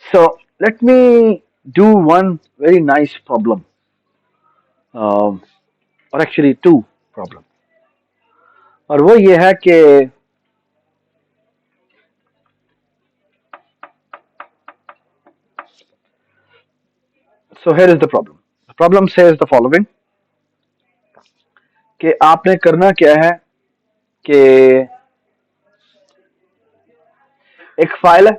So let me do one very nice problem, um, or actually two problem. और वो ये है कि so here is the problem. The problem says the following कि आपने करना क्या है कि एक फाइल है।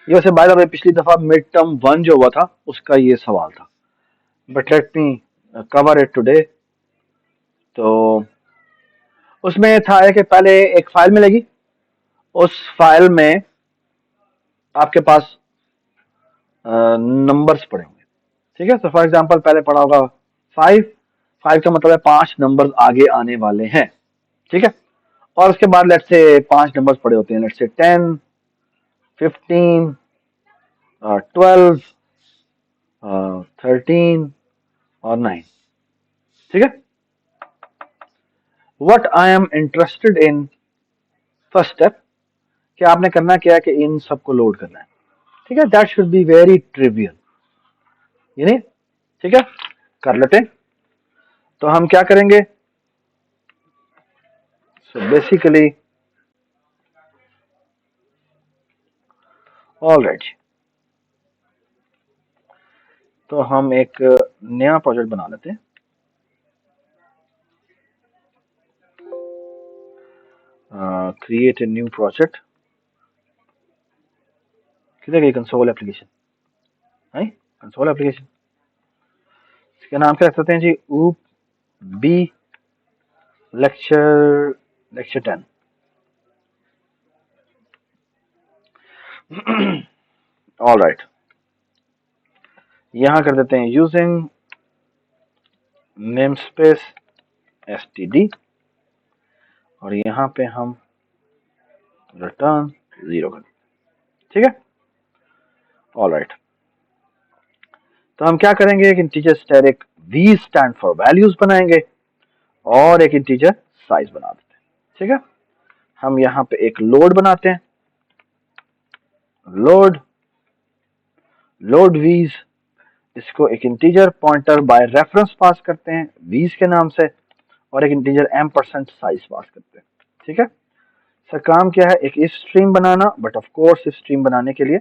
ये वैसे बाय द वे पिछली दफा मिड टर्म 1 जो हुआ था उसका ये सवाल था, but let me cover it today. तो उसमें था कि पहले एक फाइल मिलेगी, उस फाइल में आपके पास नंबर्स पड़े होंगे। ठीक है, तो फॉर एग्जांपल पहले पड़ा होगा 5। 5 का मतलब है 5 नंबर्स आगे आने वाले हैं। ठीक है, और उसके बाद लेट्स से 5 नंबर्स पड़े होते हैं, लेट्स से 10, 15, 12, 13 और 9। ठीक है, what I am interested in first step कि आपने करना क्या है कि इन सबको लोड करना है। ठीक है, that should be very trivial, यानी ठीक है, कर लेते हैं। तो हम क्या करेंगे, सो बेसिकली ऑलराइट, तो हम एक नया प्रोजेक्ट बना लेते हैं। क्रिएट ए न्यू प्रोजेक्ट, किधर गई कंसोल एप्लीकेशन है, कंसोल एप्लीकेशन। इसका नाम क्या रख सकते हैं जी, ऊप बी लेक्चर 10। ऑल राइट, यहां कर देते हैं यूजिंग नेम स्पेस std, और यहां पे हम रिटर्न 0 कर। ठीक है, ऑल राइट, तो हम क्या करेंगे, एक integer static v stand for values बनाएंगे और एक इंटीजर साइज बना देते हैं। ठीक है, हम यहां पे एक लोड बनाते हैं, लोड वीज, इसको एक इंटीजर पॉइंटर बाय रेफरेंस पास करते हैं वीज के नाम से, और एक इंटीजर m% साइज पास करते हैं। ठीक है, सर काम क्या है, एक इफ स्ट्रीम बनाना, but of course ifstream बनाने के लिए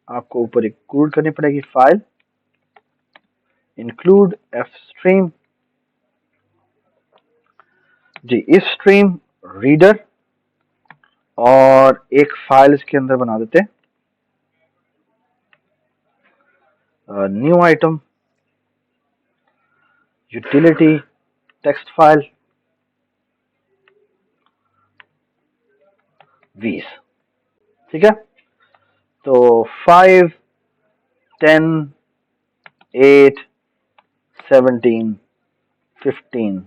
आपको ऊपर इंक्लूड करनी पड़ेगी फाइल इंक्लूड एफ स्ट्रीम जी, इफ स्ट्रीम रीडर, और एक फाइल इसके अंदर बना देते हैं new item utility text file वीज। ठीक है, तो 5, 10, 8, 17, 15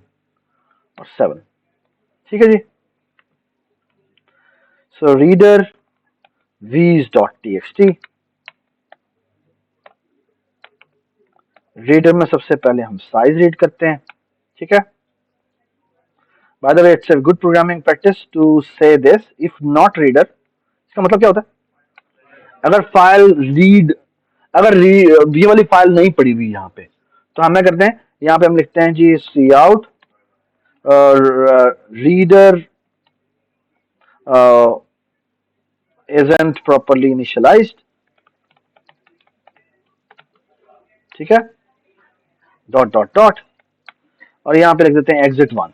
और 7। ठीक है जी, सो रीडर वीज.txt, रीडर में सबसे पहले हम साइज रीड करते हैं। ठीक है, by the way it's a good programming practice to say this, if not reader, इसका मतलब क्या होता है, अगर फाइल रीड, अगर ये वाली फाइल नहीं पड़ी हुई यहाँ पे, तो हम क्या करते हैं, यहाँ पे हम लिखते हैं जी cout reader isn't properly initialized। ठीक है, डॉट डॉट डॉट, और यहाँ पे लिख देते हैं एग्जिट 1,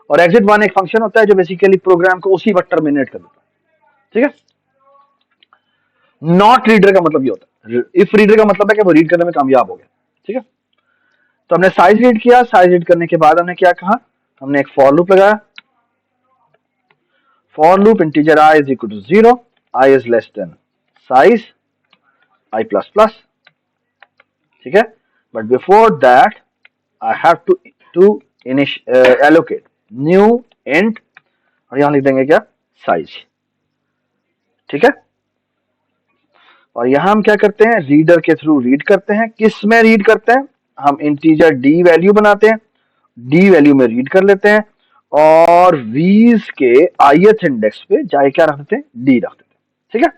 और एग्जिट 1 एक फंक्शन होता है जो बेसिकली प्रोग्राम को उसी वक्त टर्मिनेट कर देता है। ठीक है, नॉट रीडर का मतलब ये होता है, इफ रीडर का मतलब है कि वो रीड करने में कामयाब हो गया। ठीक है, तो हमने साइज रीड किया, साइज रीड करने के बाद हमने क्या कहा, हमने एक फॉर लूप लगाया, for loop integer i is equal to 0, i is less than size i plus plus. ठीक है, but before that I have to allocate new int, और यहां लिख देंगे क्या, साइज। ठीक है, और यहां हम क्या करते हैं, रीडर के थ्रू रीड करते हैं, किस में रीड करते हैं, हम इंटीजर डी वैल्यू बनाते हैं, डी वैल्यू में रीड कर लेते हैं, और वीज के ith इंडेक्स पे जाके क्या रख देते हैं, डी रख देते हैं। ठीक है,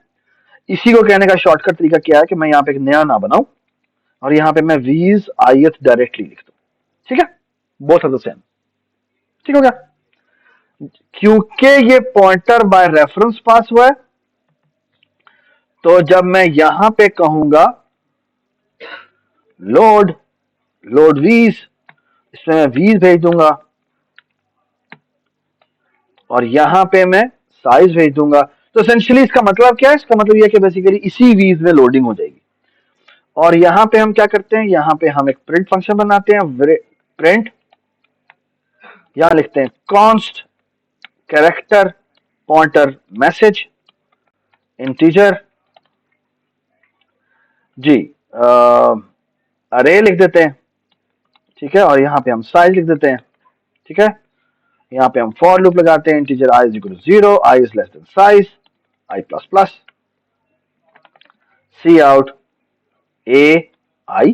इसी को कहने का शॉर्टकट तरीका क्या है कि मैं यहाँ पे एक नया ना बनाऊं और यहाँ पे मैं वीज ith डायरेक्टली लिख दूं। ठीक है, बोथ आर द सेम। ठीक हो गया, क्योंकि ये पॉइंटर बाय रेफरेंस पास हुआ है, तो जब मैं यहां पे कहूंगा लोड लोड वीज, इसमें मैं वीज भेज दूंगा और यहां पे मैं साइज भेज दूंगा। तो एसेंशियली इसका मतलब क्या है, इसका मतलब यह है कि बेसिकली इसी वीज में लोडिंग हो जाएगी। और यहां पे हम क्या करते हैं, यहां पे हम एक प्रिंट फंक्शन बनाते हैं, प्रिंट, यहां लिखते हैं const character pointer message integer जी, अरे लिख देते हैं। ठीक है, और यहां पे हम साइज लिख देते हैं। ठीक है, यहाँ पे हम फॉर लूप लगाते हैं, integer i is equal to 0, i is less than size i plus plus, cout a i।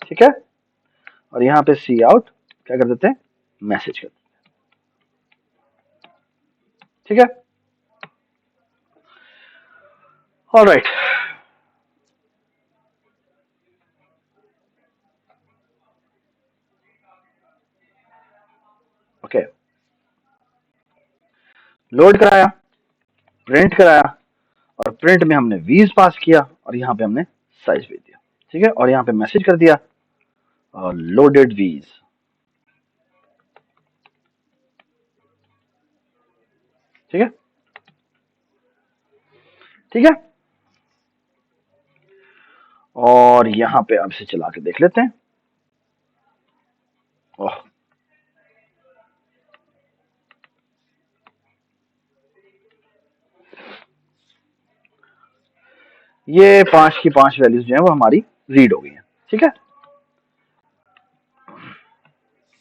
ठीक है, और यहाँ पे सी आउट क्या कर देते हैं, मैसेज कर देते हैं। ठीक है, ऑलराइट। ओके, लोड कराया, प्रिंट कराया, और प्रिंट में हमने वीज पास किया और यहाँ पे हमने साइज भेज दिया। ठीक है, और यहाँ पे मैसेज कर दिया लोडेड वीज। ठीक है, ठीक है, और यहाँ पे अब इसे चला के देख लेते हैं। ओह, ये 5 की 5 वैल्यूज जो है वो हमारी रीड हो गई हैं। ठीक है,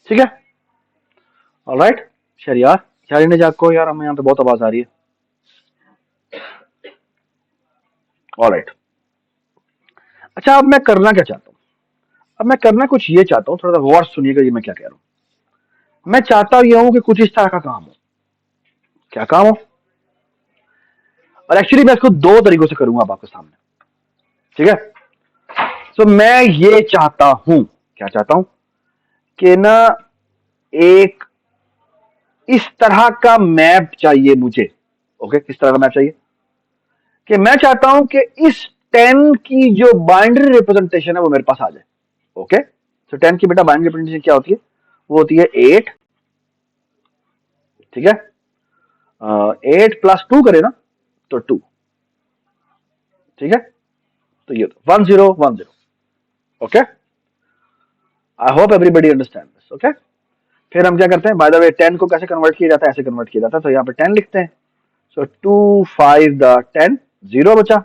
ठीक है, ऑलराइट। शरियार शहरी ने जाग को यार, हमें यहाँ पे बहुत आवाज आ रही है। ऑलराइट, अच्छा अब मैं करना क्या चाहता हूँ, अब मैं करना कुछ ये चाहता हूँ, थोड़ा सा गौर सुनिएगा ये मैं क्या कह रहा हूँ। मैं चाहता हूँ ये हूँ कि कुछ इस तरह का काम हो। क्या काम हो, और एक्चुअली मैं इसको दो तरीकों से करूंगा आपके सामने। ठीक है, तो मैं ये चाहता हूं, क्या चाहता हूं कि ना एक इस तरह का मैप चाहिए मुझे। ओके, किस तरह का मैप चाहिए, कि मैं चाहता हूं कि इस 10 की जो बाइनरी रिप्रेजेंटेशन है वो मेरे पास आ जाए। ओके, तो 10 की बेटा बाइनरी रिप्रेजेंटेशन क्या होती है, वो होती है 8। ठीक है, 8 प्लस 2 करे ना तो 2। ठीक है, तो ये 1010। Okay, I hope everybody understand this. Okay, फिर हम क्या करते हैं, बाय द वे 10 को कैसे कन्वर्ट किया जाता है, ऐसे कन्वर्ट किया जाता है। तो यहाँ पे 10 लिखते हैं, सो 2 5 द 10, 0 बचा।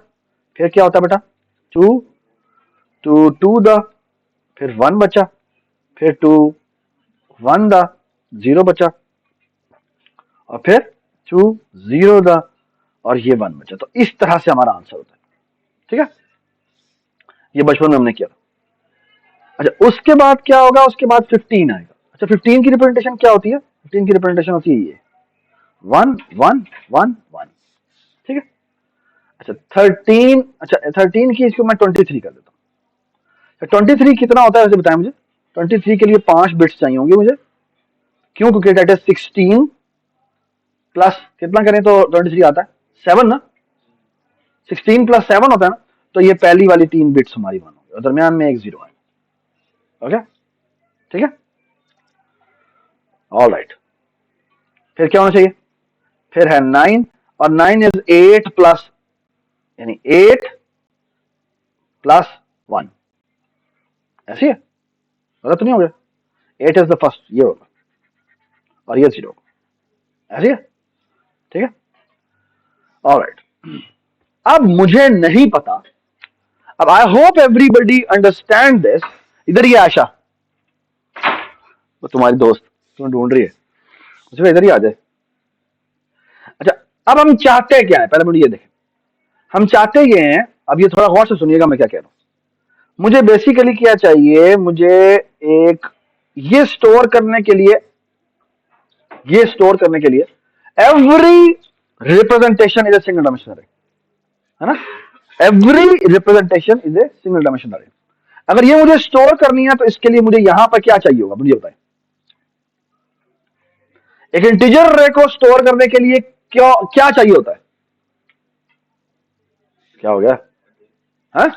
फिर क्या होता है बेटा, 2 2 2 द, फिर 1 बचा, फिर 2 1 द, 0 बचा, और फिर 2 0 द, और ये 1 बचा। तो इस तरह से हमारा आंसर होता है। ठीक है, ये बचपन में हमने किया था। अच्छा, उसके बाद क्या होगा, उसके बाद 15 आएगा। अच्छा, 15 की रिप्रेजेंटेशन क्या होती है, 15 की रिप्रेजेंटेशन होती है ये 1 1 1 1। ठीक है, अच्छा 13, अच्छा 13 की इसको मैं 23 कर देता हूँ। 23 कितना होता है वैसे बताएं मुझे, 23 के लिए 5 बिट्स चाहिए होंगे मुझे। क्यों, क्योंकि दैट इज 16 प्लस कितना करें तो 23 आता है 7 ना, 16 प्लस 7 होता है ना। तो ये पहली वाली 3 बिट्स हमारी 1 होगी और दरमियान में एक 0 आएगा। ओके, ठीक है, ऑलराइट। फिर क्या होना चाहिए, फिर है 9, और 9 इज 8 प्लस, यानी 8 प्लस 1। ऐसी है, गलत नहीं हो गया, 8 इज द फर्स्ट, ये होगा, और ये 0, ऐसी है। ठीक है, ऑलराइट। अब मुझे नहीं पता, अब आई होप एवरीबडी अंडरस्टैंड दिस। इधर ही आशा, वो तुम्हारी दोस्त तुम्हें ढूंढ रही है, उसमें इधर ही आ जाए। अच्छा, अब हम चाहते क्या है, पहले मुझे ये देखें, हम चाहते ये हैं, अब ये थोड़ा गौर से सुनिएगा मैं क्या कह रहा हूं। मुझे बेसिकली क्या चाहिए, मुझे एक ये स्टोर करने के लिए ये स्टोर करने के लिए every representation is a single dimensional अरे, है ना? Every representation is a single dimensional अरे। अगर ये मुझे स्टोर करनी है तो इसके लिए मुझे यहां पर क्या चाहिए होगा मुझे बताएं। एक इंटीजर अरे को स्टोर करने के लिए क्या क्या चाहिए होता है? क्या हो गया? हाँ,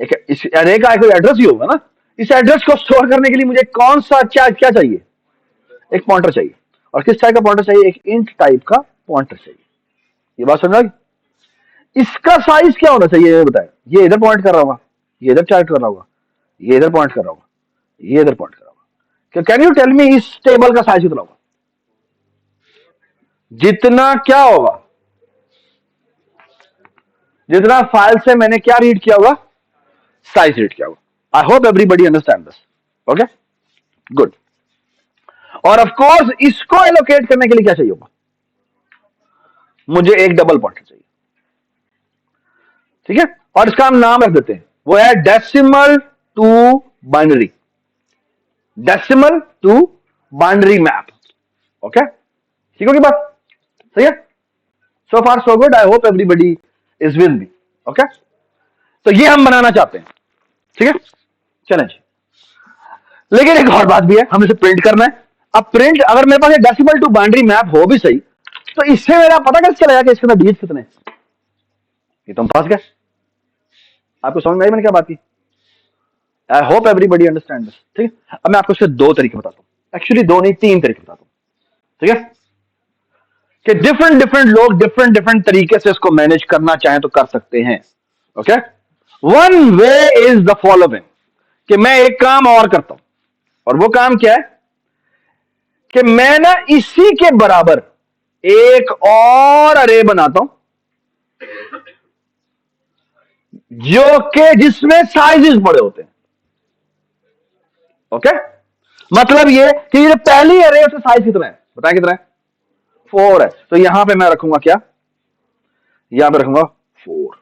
एक इस अरे का कोई एड्रेस ही होगा ना। इस एड्रेस को स्टोर करने के लिए मुझे कौन सा क्या क्या चाहिए? एक पॉइंटर चाहिए। और किस टाइप का पॉइंटर चाहिए? एक इंट टाइप का पॉइंटर चाहिए। ये बात समझ। इसका साइज क्या होना चाहिए ये बताएं। ये इधर पॉइंट कर रहा होगा, ये इधर पॉइंट कर रहा होगा, ये इधर पॉइंट कर रहा होगा, ये इधर पॉइंट कर रहा होगा। कैन यू टेल मी इस टेबल का साइज कितना होगा? जितना क्या होगा? जितना फाइल से मैंने क्या रीड किया होगा? साइज रीड किया होगा। आई hope everybody understand this. Okay, good. और ऑफ कोर्स इसको एलोकेट करने के लिए क्या चाहिए होगा? मुझे एक डबल पॉइंटर चाहिए, ठीक है? और इसका हम नाम रख देते हैं, वो है decimal to binary. Decimal to binary map. Okay, ठीक होगी बात? सही है? So far so good. I hope everybody is with me. Okay, तो ये हम बनाना चाहते हैं, ठीक है? चलें जी। लेकिन एक और बात भी है, हमें इसे प्रिंट करना है। अब प्रिंट अगर मेरे पास एक डेसिमल टू बाइनरी मैप हो भी सही, तो इससे मेरा पता कैसे चलेगा कि इसके अंदर डिजिट कितने? ये तो हम फंस गए। आपको समझ में आई मैंने क्या बात की? आई होप एवरीबडी अंडरस्टैंड दिस। ठीक है, अब मैं आपको इसके दो तरीके बताता हूँ। एक्चुअली दो नहीं, तीन तरीके बताता हूँ, ठीक है? कि डिफरेंट डिफरेंट लोग डिफरेंट डिफरेंट तरीके से इसको मैनेज करना चाहें तो कर सकते हैं। Okay, one way is the following, कि मैं एक काम और करता हूं, और वो काम क्या है कि मैं ना इसी के बराबर एक और अरे बनाता हूं जो कि जिसमें साइजेस बड़े होते हैं। ओके, मतलब ये कि ये पहली अरे उसका साइज कितना है बताएं? कितना है? 4 है। तो यहां पे मैं रखूंगा क्या? यहां पे रखूंगा 4।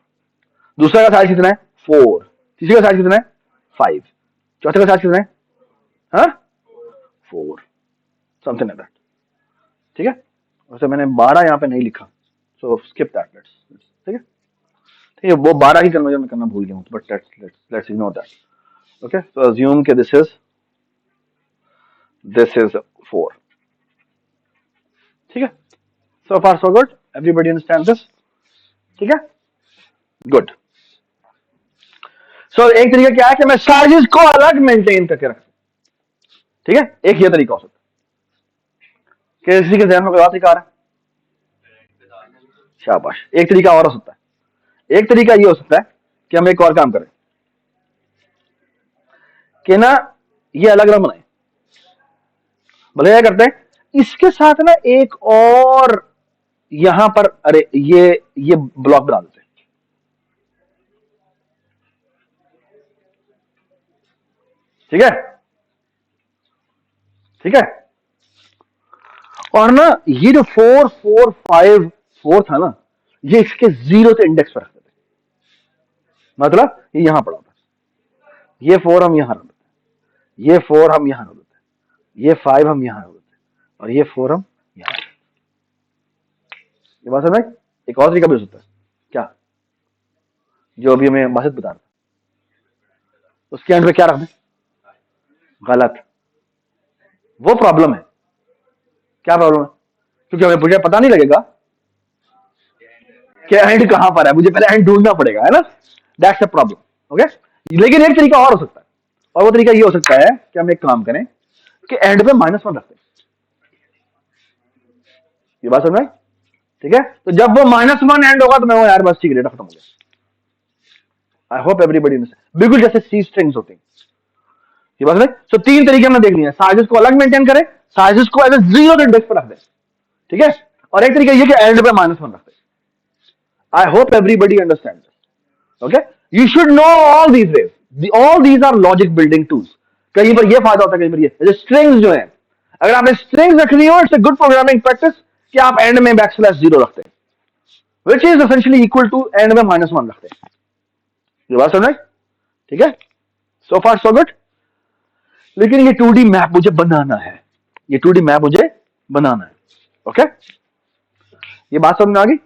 दूसरा का साइज कितना है? 4। तीसरे का साइज कितना है? 5। चौथे का साइज कितना है? हाँ, 4, समथिंग लाइक दैट। ठीक है, वैसे मैंने 12 यहां पे नहीं लिखा, सो स्किप दैट। लेट्स, ठीक है, ठीक है, वो 12 ही कन्वर्जन में करना भूल गया हूं, but let's ignore that. Okay, so assume के दिस इज 4। ठीक है, so far so good, everybody understand this? ठीक है, गुड। सो एक तरीका क्या है कि मैं साइजेस को अलग मेंटेन करके रखता हूं। ठीक है, एक ये तरीका हो सकता है। किसी के ध्यान में कोई और तरीका आ रहा है? शाबाश। एक तरीका और हो सकता है। एक तरीका ये हो सकता है कि हम एक और काम करें कि ना ये अलग अलग बनाए। भले क्या करते हैं, इसके साथ ना एक और यहां पर अरे ये ब्लॉक बना देते हैं। ठीक है, ठीक है। और ना ये जो 4 4 5 4 था ना, ये इसके 0 से इंडेक्स पर रख देते हैं। मतलब ये यहां पड़ा होता है, ये 4 हम यहां रख देते हैं, ये 4 हम यहां रख देते हैं, ये 5 हम यहां रख देते हैं, और ये 4 हम यहां रख देते हैं। ये बात समझ? एक और तरीका भी हो सकता है। क्या? जो अभी हमें बासित बता रहा था, उसके एंड पे क्या रख दें? गलत। वो प्रॉब्लम है। क्या प्रॉब्लम है? क्योंकि हमें मुझे पता नहीं लगेगा कि एंड कहां पर है, मुझे पहले एंड ढूंढना पड़ेगा, है ना? That's a problem. ओके, लेकिन एक तरीका और हो सकता है, और वो तरीका ये हो सकता है कि हम एक काम करें कि एंड पे -1 रखते हैं। ये बात समझ में? ठीक है, तो जब वो -1 एंड होगा तो मैं वो यार बस ठीक, डेटा खत्म हो गया। आई होप एवरीबडी अंडरस्टैंड। बिल्कुल जैसे सी स्ट्रिंग्स होती हैं। ये बात समझ? सो तीन तरीके हमने देख लिए। साइजेस को अलग मेंटेन करें, साइजेस को एज ए 0 इंडेक्स पर रख दें, ठीक है, और एक तरीका ये कि एंड पे -1 रखते हैं। I hope everybody understands. Okay? You should know all these ways. All these are logic building tools. कहीं पर ये फायदा होता है, कहीं पर ये। जैसे स्ट्रिंग्स जो है, अगर आपने स्ट्रिंग्स रखनी हो, it's a good programming practice कि आप एंड में \0 रखते हैं, which is essentially equal to end में -1 रखते हैं। ये बात समझ? ठीक है, सो फार सो गुड। लेकिन ये 2D मैप मुझे बनाना है, ये 2D मैप मुझे बनाना है। ओके, ये बात समझ में आ गई?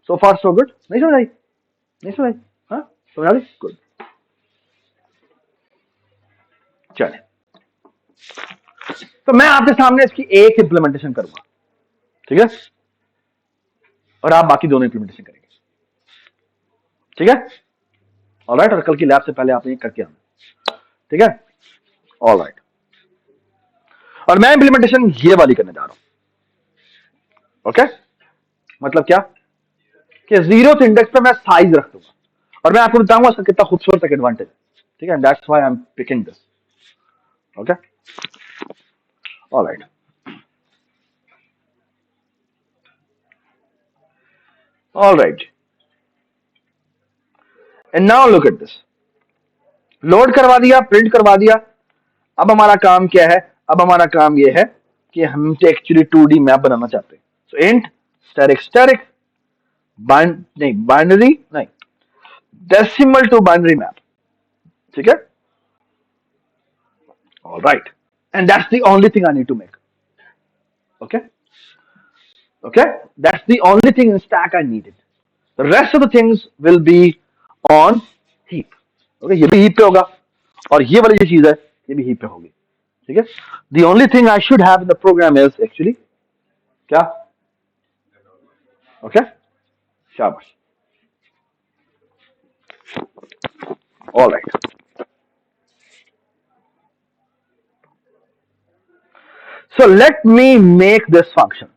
सो फार सो गुड? नहीं समझ आई? नहीं समझ आई? हाँ समझ आ गई? गुड। चले, तो मैं आपके सामने इसकी एक इंप्लीमेंटेशन करूंगा, ठीक है, और आप बाकी दोनों इंप्लीमेंटेशन करेंगे, ठीक है? ऑलराइट, और कल की लैब से पहले आपने ये करके आना, ठीक है? ऑलराइट, और मैं इंप्लीमेंटेशन ये वाली करने जा रहा हूं। ओके, मतलब क्या कि 0th इंडेक्स पे मैं साइज रख दूंगा, और मैं आपको बताऊंगा उसका कितना खूबसूरत एक एडवांटेज, ठीक है? That's why I am picking this. Okay, alright, alright, and now look at this. Load करवा दिया, प्रिंट करवा दिया। अब हमारा काम क्या है? अब हमारा काम यह है कि हम एक्चुअली 2D मैप बनाना चाहते हैं। So int static static binary नहीं, डेसिमल टू बाइनरी मैप, ठीक है? Alright, and that's the only thing I need to make. Okay, okay, that's the only thing in stack I needed. The rest of the things will be on heap. Okay, ये भी heap पे होगा, और ये वाली जो चीज है ये भी heap पे होगी, ठीक है? The only thing I should have in the program is actually क्या? Okay, शाबाश, all right. So let me make this function,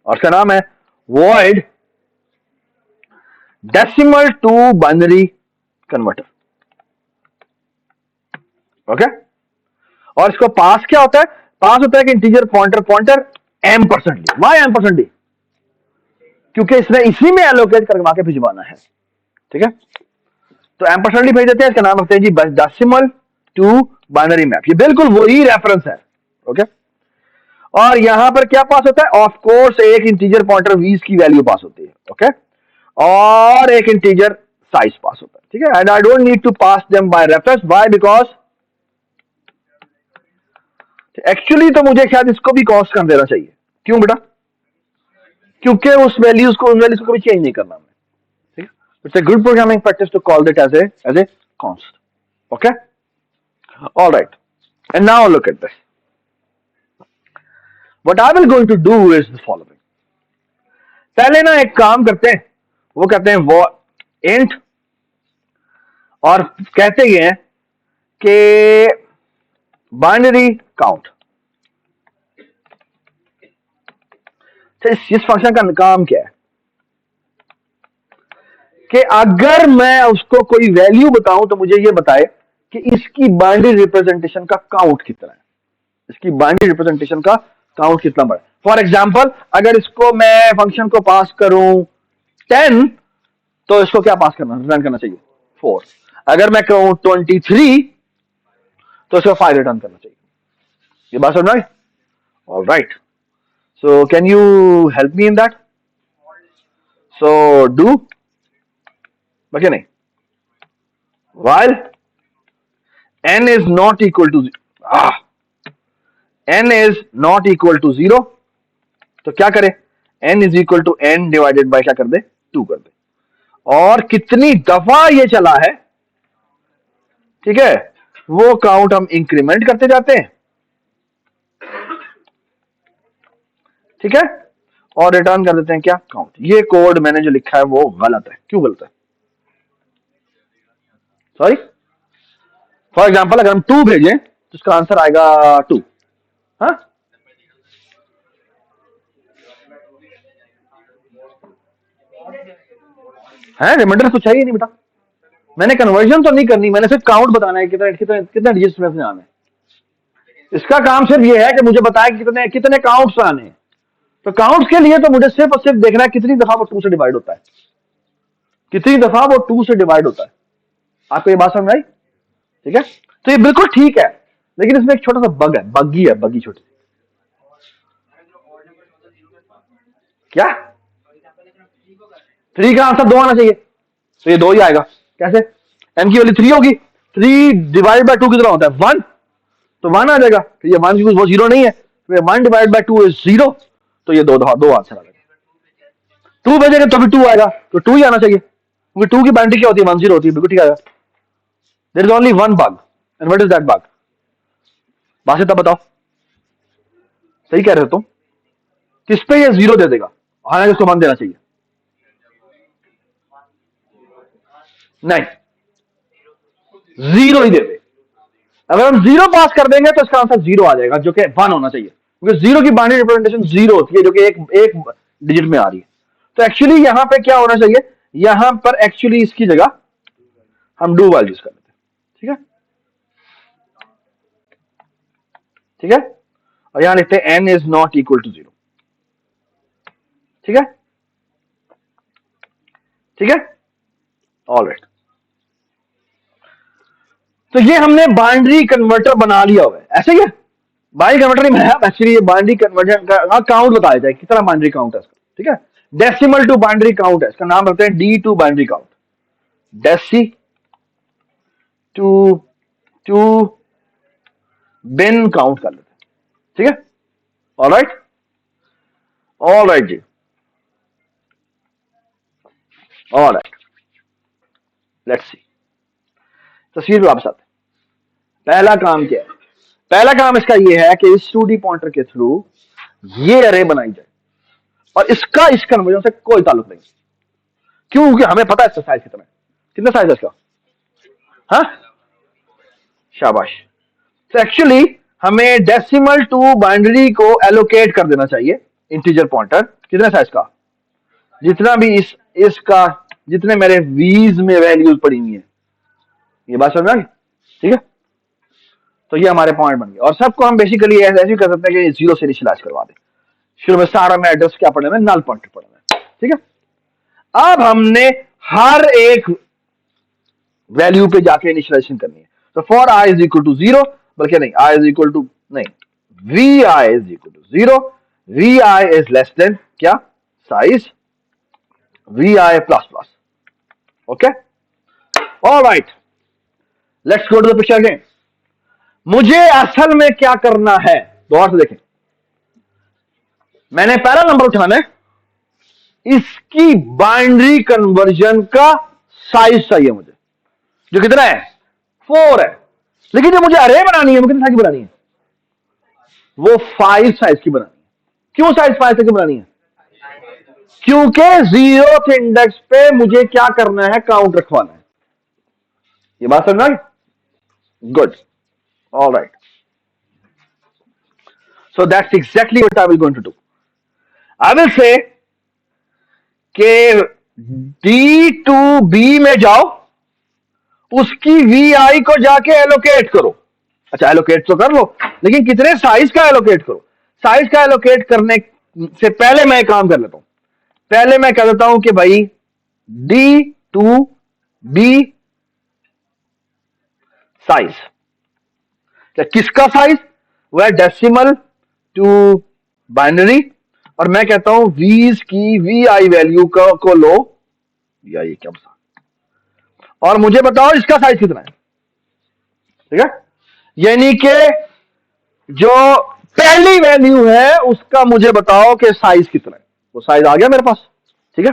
और इसका नाम है void decimal to binary converter. Okay, और इसको पास क्या होता है? पास होता है कि integer pointer M%D। Y M%D? क्योंकि इसने इसी में एलोकेट करवा के भिजवाना है, ठीक है? तो M%D भेज देते हैं, इसका नाम रखते हैं जी डेसिमल टू बाइनरी मैप। ये बिल्कुल वही रेफरेंस है। ओके, और यहां पर क्या पास होता है? ऑफ कोर्स एक इंटीजर पॉइंटर 20 की वैल्यू पास होती है। ओके, और एक इंटीजर साइज पास होता है, ठीक है? And I don't need to pass them by reference. Why? Because actually तो मुझे शायद इसको भी कॉस्ट कर देना चाहिए। क्यों बेटा? क्योंकि उस वैल्यूज को कभी चेंज नहीं करना है, ठीक है? It's a good programming practice to call that as a const. Okay, alright, and now look at this. What I will going to do is the following. पहले ना एक काम करते हैं, वो कहते हैं वो इंट, और कहते हैं कि बाइनरी काउंट। इस फंक्शन का काम क्या है कि अगर मैं उसको कोई वैल्यू बताऊं तो मुझे ये बताए कि इसकी बाइनरी रिप्रेजेंटेशन का काउंट कितना है, इसकी बाइनरी रिप्रेजेंटेशन का काउंट कितना बड़ा। फॉर एग्जांपल, अगर इसको मैं फंक्शन को पास करूं 10, तो इसको क्या पास करना, रिटर्न करना चाहिए 4। अगर मैं कहूं 23, तो इसको 5 रिटर्न करना चाहिए। ये बात समझ में आई? Alright, so can you help me in that? So do, okay, nahi, while n is not equal to n is not equal to 0, तो क्या करे? n is equal to n divided by क्या कर दे? 2 कर दे। और कितनी दफा ये चला है, ठीक है, वो काउंट हम इंक्रीमेंट करते जाते हैं, ठीक है, और रिटर्न कर देते हैं क्या? काउंट। ये कोड मैंने जो लिखा है वो गलत है। क्यों गलत है? सॉरी, फॉर एग्जाम्पल अगर हम 2 भेजें तो इसका आंसर आएगा 2। हाँ, है रिमाइंडर तो चाहिए नहीं बेटा। मैंने कन्वर्जन तो नहीं करनी, मैंने सिर्फ काउंट बताना है कितने कितने कितने डिजिट्स में आने। इसका काम सिर्फ ये है कि मुझे बताया कि कितने कितने काउंट्स आने हैं। तो काउंट्स के लिए तो मुझे सिर्फ और सिर्फ देखना है कितनी दफा वो 2 से डिवाइड होता है, कितनी दफा वो 2 से डिवाइड होता है। आपको ये बात समझ आई? ठीक है, तो ये बिल्कुल ठीक है, लेकिन इसमें एक छोटा सा बग है, बग्गी है, बग्गी छोटी। क्या? 3 का आंसर 2 आना चाहिए, तो ये 2 ही आएगा। कैसे? m की वैल्यू 3 होगी, 3 डिवाइड बाय 2 कितना होता है? 1, तो 1 आ जाएगा। तो ये 1 क्योंकि वो 0 नहीं है, तो 1 डिवाइड बाय 2 इज 0, तो ये दो दो आंसर आ जाएगा। 2 भेजेंगे तो भी 2 आएगा, तो 2 ही आना चाहिए, क्योंकि 2 की बाइनरी क्या होती है, 10 होती है, बिल्कुल ठीक आएगा। There is only one bug, and what is that bug? बात तब बताओ, सही कह रहे हो तुम? किस पे ये 0 दे देगा, हालांकि इसको 1 देना चाहिए। नहीं, 0 ही दे दे। अगर हम 0 पास कर देंगे तो इसका आंसर 0 आ जाएगा, जो कि 1 होना चाहिए, क्योंकि 0 की बाइनरी रिप्रेजेंटेशन 0 होती है, जो कि एक डिजिट में आ रही है। तो एक्चुअली यहां पे क्या होना चाहिए, यहां पर एक्चुअली इसकी जगह हम डू वाइल यूज कर लेते हैं। ठीक है, ठीक है, और यहां लिखते हैं n is not equal to 0। ठीक है, ठीक है, ऑलराइट। तो ये हमने बाइनरी कन्वर्टर बना लिया हुआ है, ऐसे ही है। बाइनरी कन्वर्टर नहीं बनाया, एक्चुअली ये बाइनरी कन्वर्जन का काउंट बताया जाए, कितना बाइनरी काउंट है इसका। ठीक है, डेसिमल टू बाइनरी काउंट है, इसका नाम रखते हैं D2 binary count. Deci to bin count कर लेते हैं। ठीक है, ऑलराइट, ऑलराइट जी, ऑलराइट। लेट्स सी, तस्वीर पे वापस आते हैं। पहला काम क्या है? पहला काम इसका यह है कि इस 2D पॉइंटर के थ्रू ये अरे बनाई जाए, और इसका इस कन्वर्जन से कोई ताल्लुक नहीं। क्यों? क्योंकि हमें पता है इसका साइज कितना है। कितना साइज है इसका? हाँ, शाबाश। तो एक्चुअली हमें डेसिमल टू बाइनरी को एलोकेट कर देना चाहिए इंटीजर पॉइंटर, कितने साइज का, जितना भी इसका, जितने मेरे वीज में वैल्यूज पड़ी हुई है। ये बात समझ में आ गई? ठीक है, तो ये हमारे पॉइंट बन गए, और सबको हम बेसिकली ऐसे भी कर सकते हैं कि 0 से इनिशियलाइज करवा दें। शुरू में सारा में एड्रेस क्या पढ़ना है, नल पॉइंटर पढ़ना है। ठीक है, अब हमने हर एक वैल्यू पे जाके इनिशियलाइजेशन करनी है। तो for i is equal to 0, बल्कि नहीं, i इज इक्वल टू नहीं, vi is equal to 0, vi is less than क्या, size vi plus plus. Okay, alright, let's go to the picture again. मुझे असल में क्या करना है, गौर से देखें। मैंने पहला नंबर उठाना है, इसकी बाइनरी कन्वर्जन का साइज चाहिए मुझे, जो कितना है, 4 है। लेकिन जो मुझे अरे बनानी है, वो कितने साइज की बनानी है, वो 5 साइज की बनानी है। क्यों साइज 5 साइज की बनानी है? क्योंकि 0th इंडेक्स पे मुझे क्या करना है, काउंट रखवाना है। ये बात समझ में? Good, alright. So that's exactly what I will going to do. I will say कि D2B में जाओ, उसकी VI को जाके एलोकेट करो। अच्छा, एलोकेट तो कर लो, लेकिन कितने साइज का एलोकेट करो। साइज का एलोकेट करने से पहले मैं काम कर लेता हूं। पहले मैं कह देता हूं कि भाई D2B साइज, किसका साइज, वह डेसिमल टू बाइनरी, और मैं कहता हूं वीज की VI वैल्यू को लो, या ये क्या बता, और मुझे बताओ इसका साइज कितना है। ठीक है, यानी कि जो पहली वैल्यू है उसका मुझे बताओ कि साइज कितना है। वो साइज आ गया मेरे पास। ठीक है,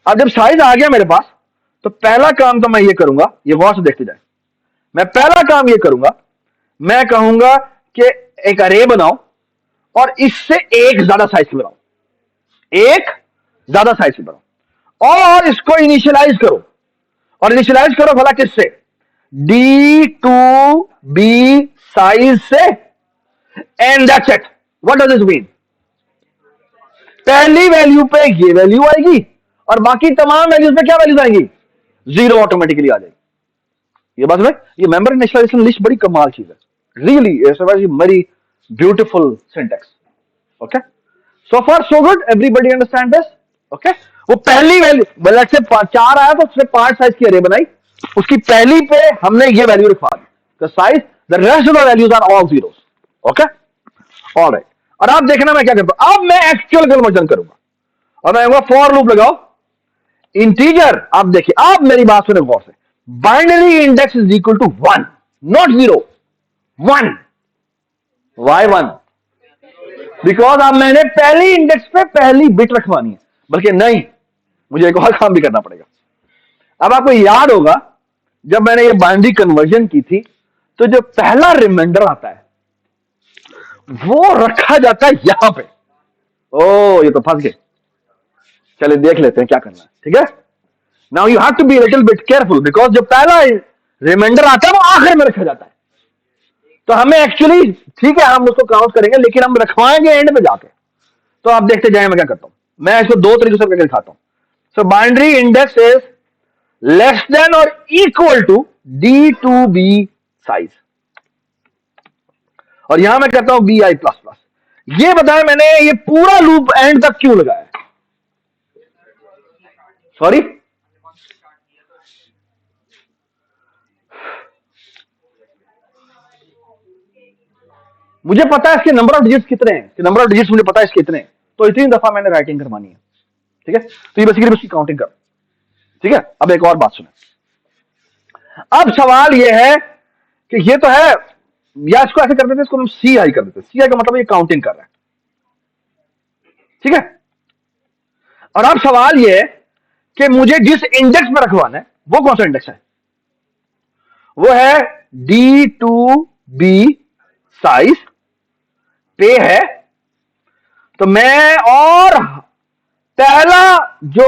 अब जब साइज आ गया मेरे पास, तो पहला काम तो मैं ये करूंगा, ये गौर से देखते जाए, मैं पहला काम ये करूंगा, मैं कहूंगा कि एक अरे बनाओ और इससे एक ज्यादा साइज की बनाओ, एक ज्यादा साइज की बनाओ, और इसको इनिशियलाइज करो। और इनिशियलाइज करो भला किससे, D2B साइज से, and that's it. What does this mean? पहली वैल्यू पे ये वैल्यू आएगी, और बाकी तमाम वैल्यूज पे क्या वैल्यूज आएंगी, 0 ऑटोमेटिकली आ जाएगी। ये बात है, ये मेंबर इनिशियलाइजेशन लिस्ट बड़ी कमाल चीज है, really very beautiful syntax. Okay, so far so good, everybody understand this. Okay, वो पहली वैल्यू, लेट्स से 4 आया तो उसने 5 साइज की अरे बनाई, उसकी पहली पे हमने ये वैल्यू रखवा दी, the size, the rest of the values are all zeros. Okay, alright. और आप देखना मैं क्या करता हूं, अब मैं एक्चुअल कन्वर्जन करूंगा, और मैं कहूंगा फॉर लूप लगाओ इंटीजर। आप देखिए, आप मेरी बात सुने गौर से, binary index is equal to 1, not 0, 1। Why 1? Because अब मैंने पहली इंडेक्स पे पहली बिट रखवानी है, बल्कि नहीं, मुझे एक और काम भी करना पड़ेगा। अब आपको याद होगा जब मैंने ये बाइनरी कन्वर्जन की थी, तो जो पहला रिमाइंडर आता है वो रखा जाता है यहां पे। ओ ये तो फंस गए, चलिए देख लेते हैं क्या करना है, ठीक है। Now you have to be little bit careful, because जो पहला रिमाइंडर आता है वो आखिर में रखा जाता है। तो हमें एक्चुअली, ठीक है हम उसको काउंट करेंगे, लेकिन हम रखवाएंगे एंड में जाके। तो आप देखते जाए मैं क्या करता हूं, मैं इसको दो तरीके से करके दिखाता हूं। सो binary index is less than और इक्वल टू D2B साइज, और यहां मैं करता हूं BI प्लस प्लस। ये बताया मैंने ये पूरा लूप एंड तक क्यों लगाया, सॉरी मुझे पता है इसके नंबर ऑफ डिजिट्स कितने हैं, कि नंबर ऑफ डिजिट्स मुझे पता है इसके कितने हैं, तो इतनी दफा मैंने राइटिंग करवानी है, ठीक है। तो ये बेसिकली उसकी काउंटिंग कर, ठीक है। अब एक और बात सुने, अब सवाल ये है कि ये तो है, या इसको ऐसे कर देते, इसको हम CI कर देते, CI का मतलब ये काउंटिंग कर रहा है, ठीक है। और अब सवाल ये है कि मुझे जिस इंडेक्स में रखवाना है वो कौन सा इंडेक्स है, वो है D2B साइज पे है। तो मैं और पहला जो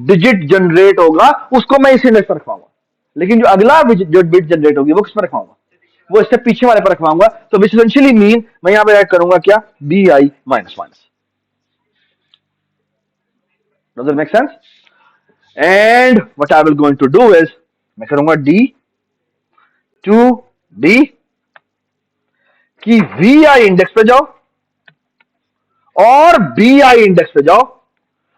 डिजिट जनरेट होगा उसको मैं इस इंडेक्स पर रखवाऊंगा, लेकिन जो अगला जो बिट जनरेट होगी वो किस पर रखवाऊंगा, वो इससे पीछे वाले पर रखवाऊंगा। तो विच इवेंचुअली मीन मैं यहां पे ऐड करूंगा क्या, BI minus minus. Does it make sense? And what I will going to do is, मैं करूंगा D2B की VI इंडेक्स पे जाओ और BI इंडेक्स पे जाओ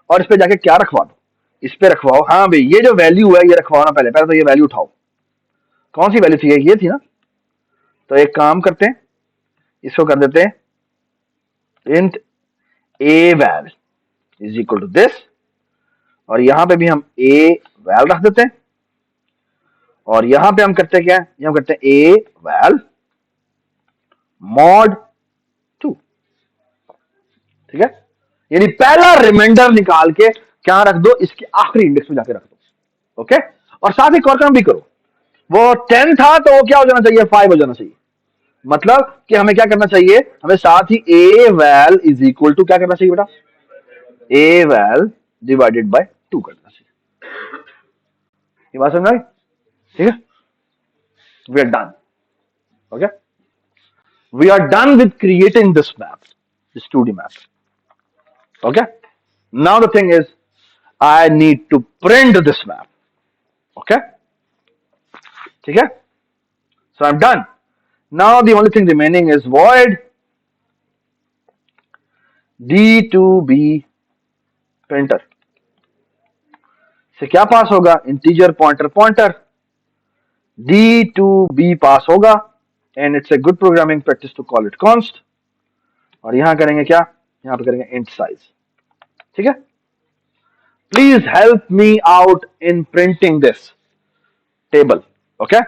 और इस पे जाके क्या रखवा दो, इस पे रखवाओ। हाँ भाई ये जो वैल्यू है ये रखवाओ ना, पहले पहले तो ये वैल्यू उठाओ, कौन सी वैल्यू थी, ये थी ना। तो एक काम करते हैं, इसको कर देते हैं int a val is equal to this, और यहां पे भी हम a val रख देते हैं, और यहां पे हम करते हैं क्या, हम करते हैं a val mod 2, ठीक है। यानी पहला रिमाइंडर निकाल के क्या रख दो, इसके आखिरी इंडेक्स में जाके रख दो, ओके। और साथ ही एक और काम भी करो, वो 10 था तो वो क्या हो जाना चाहिए, 5 हो जाना चाहिए। मतलब कि हमें क्या करना चाहिए, हमें साथ ही a val is equal to क्या करना चाहिए बेटा, a val डिवाइडेड बाय 2 करना चाहिए। ये बात समझ आई, ठीक है। We are done, okay, we are done with creating this map, this 2D map, okay. Now the thing is I need to print this map, okay, ठीक है। So I'm done. Now the only thing remaining is void D2B printer से क्या पास होगा, integer pointer pointer D2B pass होगा, and it's a good programming practice to call it const. और यहां करेंगे क्या, यहां पे करेंगे इंट साइज, ठीक है। Please help me out in printing this table, okay.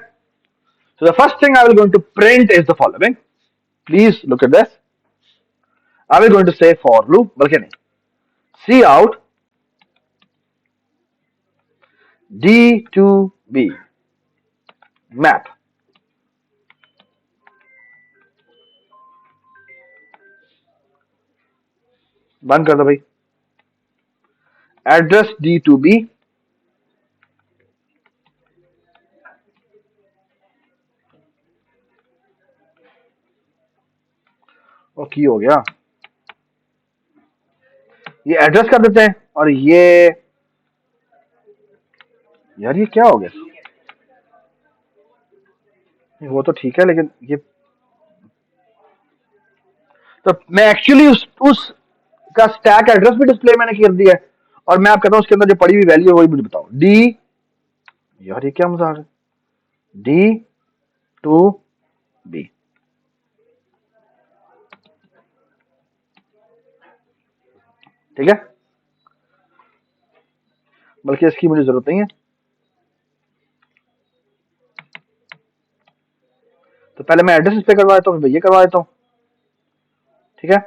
So the first thing I will going to print is the following. Please look at this. I will going to say for loop, बल्कि नहीं, C out D2B map, बंद कर दो भाई, address D2B, और की हो गया, ये एड्रेस कर देते हैं। और ये यार ये क्या हो गया, वो तो ठीक है लेकिन ये, तो मैं एक्चुअली उस का स्टैक एड्रेस भी डिस्प्ले मैंने कर दिया है, और मैं आप कहता हूं उसके अंदर जो पड़ी हुई वैल्यू है वही मुझे बताओ, डी, यार ये क्या मजाक है, D2B, ठीक है। बल्कि इसकी मुझे जरूरत नहीं है, तो पहले मैं एड्रेस पे करवा देता हूं, फिर ये करवा देता हूं, ठीक है।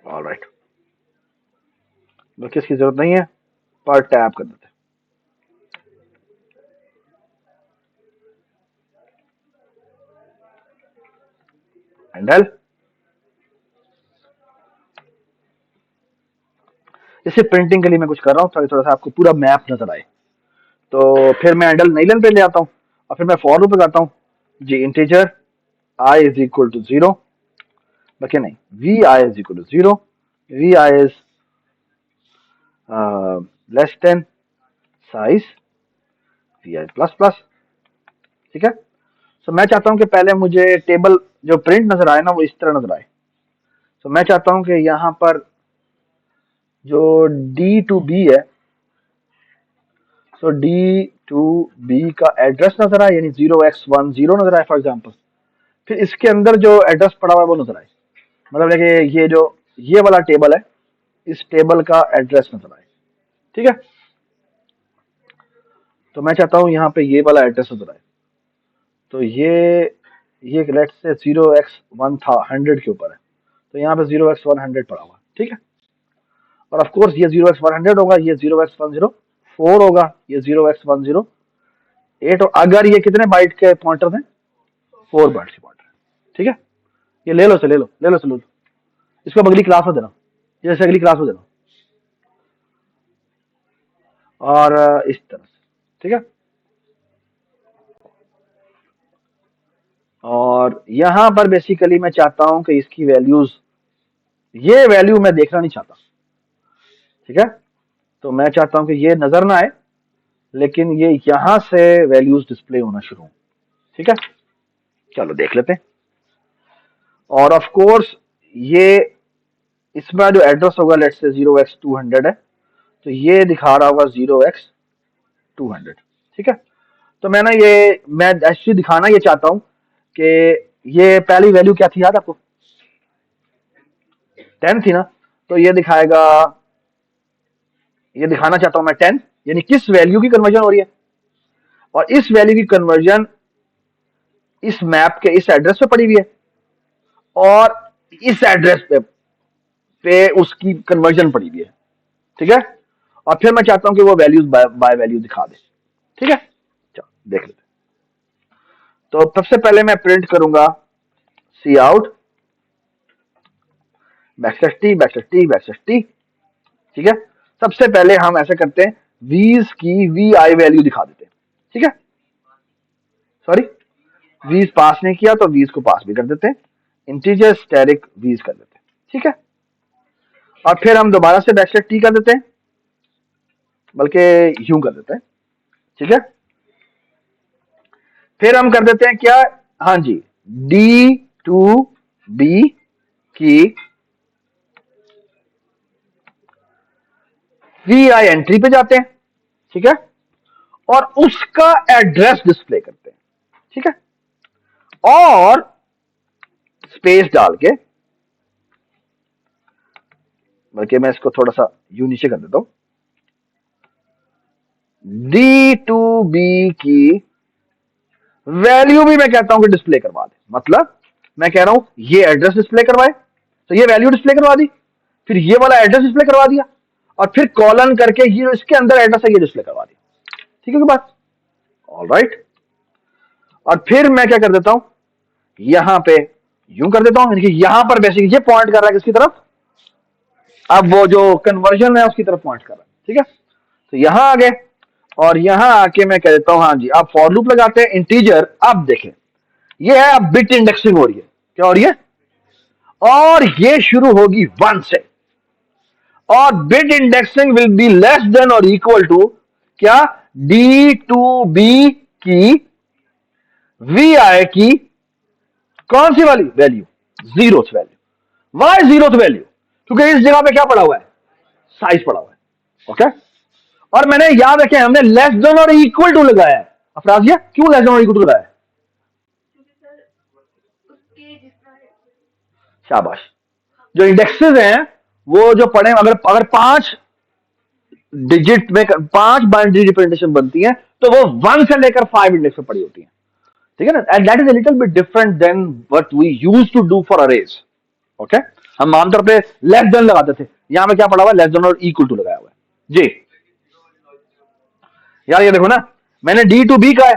ऑलराइट, बल्कि इसकी जरूरत नहीं है, पर टैब कर देते हैंडल। जैसे प्रिंटिंग के लिए मैं कुछ कर रहा हूँ ताकि थोड़ा सा आपको पूरा मैप नजर आए, तो फिर मैं हैंडल नई लाइन पे ले आता हूँ और फिर मैं फॉर लूप लगाता हूँ जी integer I is equal to 0, बल्कि नहीं, v i is equal to 0, v i is less than size v i plus plus. ठीक है, तो मैं चाहता हूं कि पहले मुझे टेबल जो प्रिंट नजर आए ना वो इस तरह नजर आए। तो मैं चाहता हूं कि यहां पर जो डी टू बी है, तो डी टू बी का एड्रेस नजर आए, यानी 0x10 नजर आए फॉर एग्जाम्पल। फिर इसके अंदर जो एड्रेस पड़ा हुआ है वो नजर आए, मतलब कि ये जो ये वाला टेबल है, इस टेबल का एड्रेस नजर आए। ठीक है, तो मैं चाहता हूं यहां पे ये वाला एड्रेस नजर आए। तो ये लेट्स से 0x100 के ऊपर है, तो यहाँ पे 0x100 पड़ा हुआ। ठीक है, और ऑफ कोर्स ये 0x100 होगा, ये 0x104 होगा, ये 0x108। और अगर ये कितने बाइट के पॉइंटर हैं, 4 बाइट के पॉइंटर। ठीक है, ये ले लो से ले लो, ले लो से ले लो, इसको अब अगली क्लास में देना, जैसे अगली क्लास में देना, और इस तरह से। ठीक है, और यहां पर बेसिकली मैं चाहता हूं कि इसकी वैल्यूज, ये वैल्यू मैं देखना नहीं चाहता। ठीक है, तो मैं चाहता हूं कि ये नजर ना आए, लेकिन ये यहां से वैल्यूज डिस्प्ले होना शुरू हो। ठीक है, चलो देख लेते हैं। और ऑफ कोर्स ये इसमें जो एड्रेस होगा लेट्स से 0x200 है, तो ये दिखा रहा होगा 0x200। ठीक है, तो मैं एक्चुअली दिखाना ये चाहता हूं कि ये पहली वैल्यू क्या थी, याद आपको 10 थी ना, तो ये दिखाएगा, ये दिखाना चाहता हूं मैं 10, यानी किस वैल्यू की कन्वर्जन हो रही है, और इस वैल्यू की कन्वर्जन इस मैप के इस एड्रेस पे पड़ी हुई है, और इस एड्रेस पे उसकी कन्वर्जन पड़ी हुई है। ठीक है, और फिर मैं चाहता हूं कि वो वैल्यूज बाय वैल्यू दिखा दे। ठीक है, चलो देख लेते हैं। तो सबसे पहले मैं प्रिंट करूंगा cout backslash t backslash t backslash t. ठीक है, सबसे पहले हम ऐसे करते हैं, वीज की वी आई वैल्यू दिखा देते हैं। ठीक है, सॉरी, वीज पास नहीं किया तो वीज को पास भी कर देते हैं, इंटीजर स्टैटिक वीज कर देते हैं। ठीक है, और फिर हम दोबारा से बैकस्लैश टी कर देते हैं, बल्कि यूं कर देते हैं। ठीक है, फिर हम कर देते हैं क्या, हाँ जी, डी टू बी की वी आई एंट्री पे जाते हैं। ठीक है, और उसका एड्रेस डिस्प्ले करते हैं। ठीक है, और स्पेस डाल के, बल्कि मैं इसको थोड़ा सा यू नीचे कर देता हूं, डी टू बी की वैल्यू भी मैं कहता हूं कि डिस्प्ले करवा दे, मतलब मैं कह रहा हूं ये एड्रेस डिस्प्ले करवाए, तो ये वैल्यू डिस्प्ले करवा दी, फिर ये वाला एड्रेस डिस्प्ले करवा दिया, और फिर कॉलन करके ये इसके अंदर एड्रेस है ये डिस्प्ले करवा दिया। ठीक है बात, ऑल राइट। और फिर मैं क्या कर देता हूं, यहां पे यूं कर देता हूं, यहां पर बेसिक ये पॉइंट कर रहा है किसकी तरफ, अब वो जो कन्वर्जन है उसकी तरफ पॉइंट कर रहा है। ठीक है, तो यहां आ गए, और यहां आके मैं कह देता हूं हाँ जी, आप फॉर लूप लगाते हैं इंटीजर। अब देखें, ये है, अब बिट इंडेक्सिंग हो रही है, क्या हो रही है, और ये शुरू होगी 1 से, और bit indexing will be less than और इक्वल टू क्या, डी टू बी की वी आई की कौन सी वाली value, zeroth value. Why zeroth value, क्योंकि इस जगह पे क्या पड़ा हुआ है, साइज पड़ा हुआ है। ओके, और मैंने याद रखे हमने लेस देन और इक्वल टू लगाया है। अफराजिया क्यों लेस देन और इक्वल टू लगाया है, शाबाश। जो इंडेक्सेस हैं वो जो पढ़े, अगर अगर 5 डिजिट में 5 बाइनरी रिप्रेजेंटेशन बनती है, तो वो 1 से लेकर 5 इंडेक्स में पड़ी होती है। ठीक है ना, and that is a little bit different than what we used to do for arrays. Okay, हम आमतौर पे लेस देन लगाते थे, यहां पे क्या पड़ा हुआ है, लेस देन और इक्वल टू लगाया हुआ है जी। यार ये देखो ना, मैंने डी टू बी का है,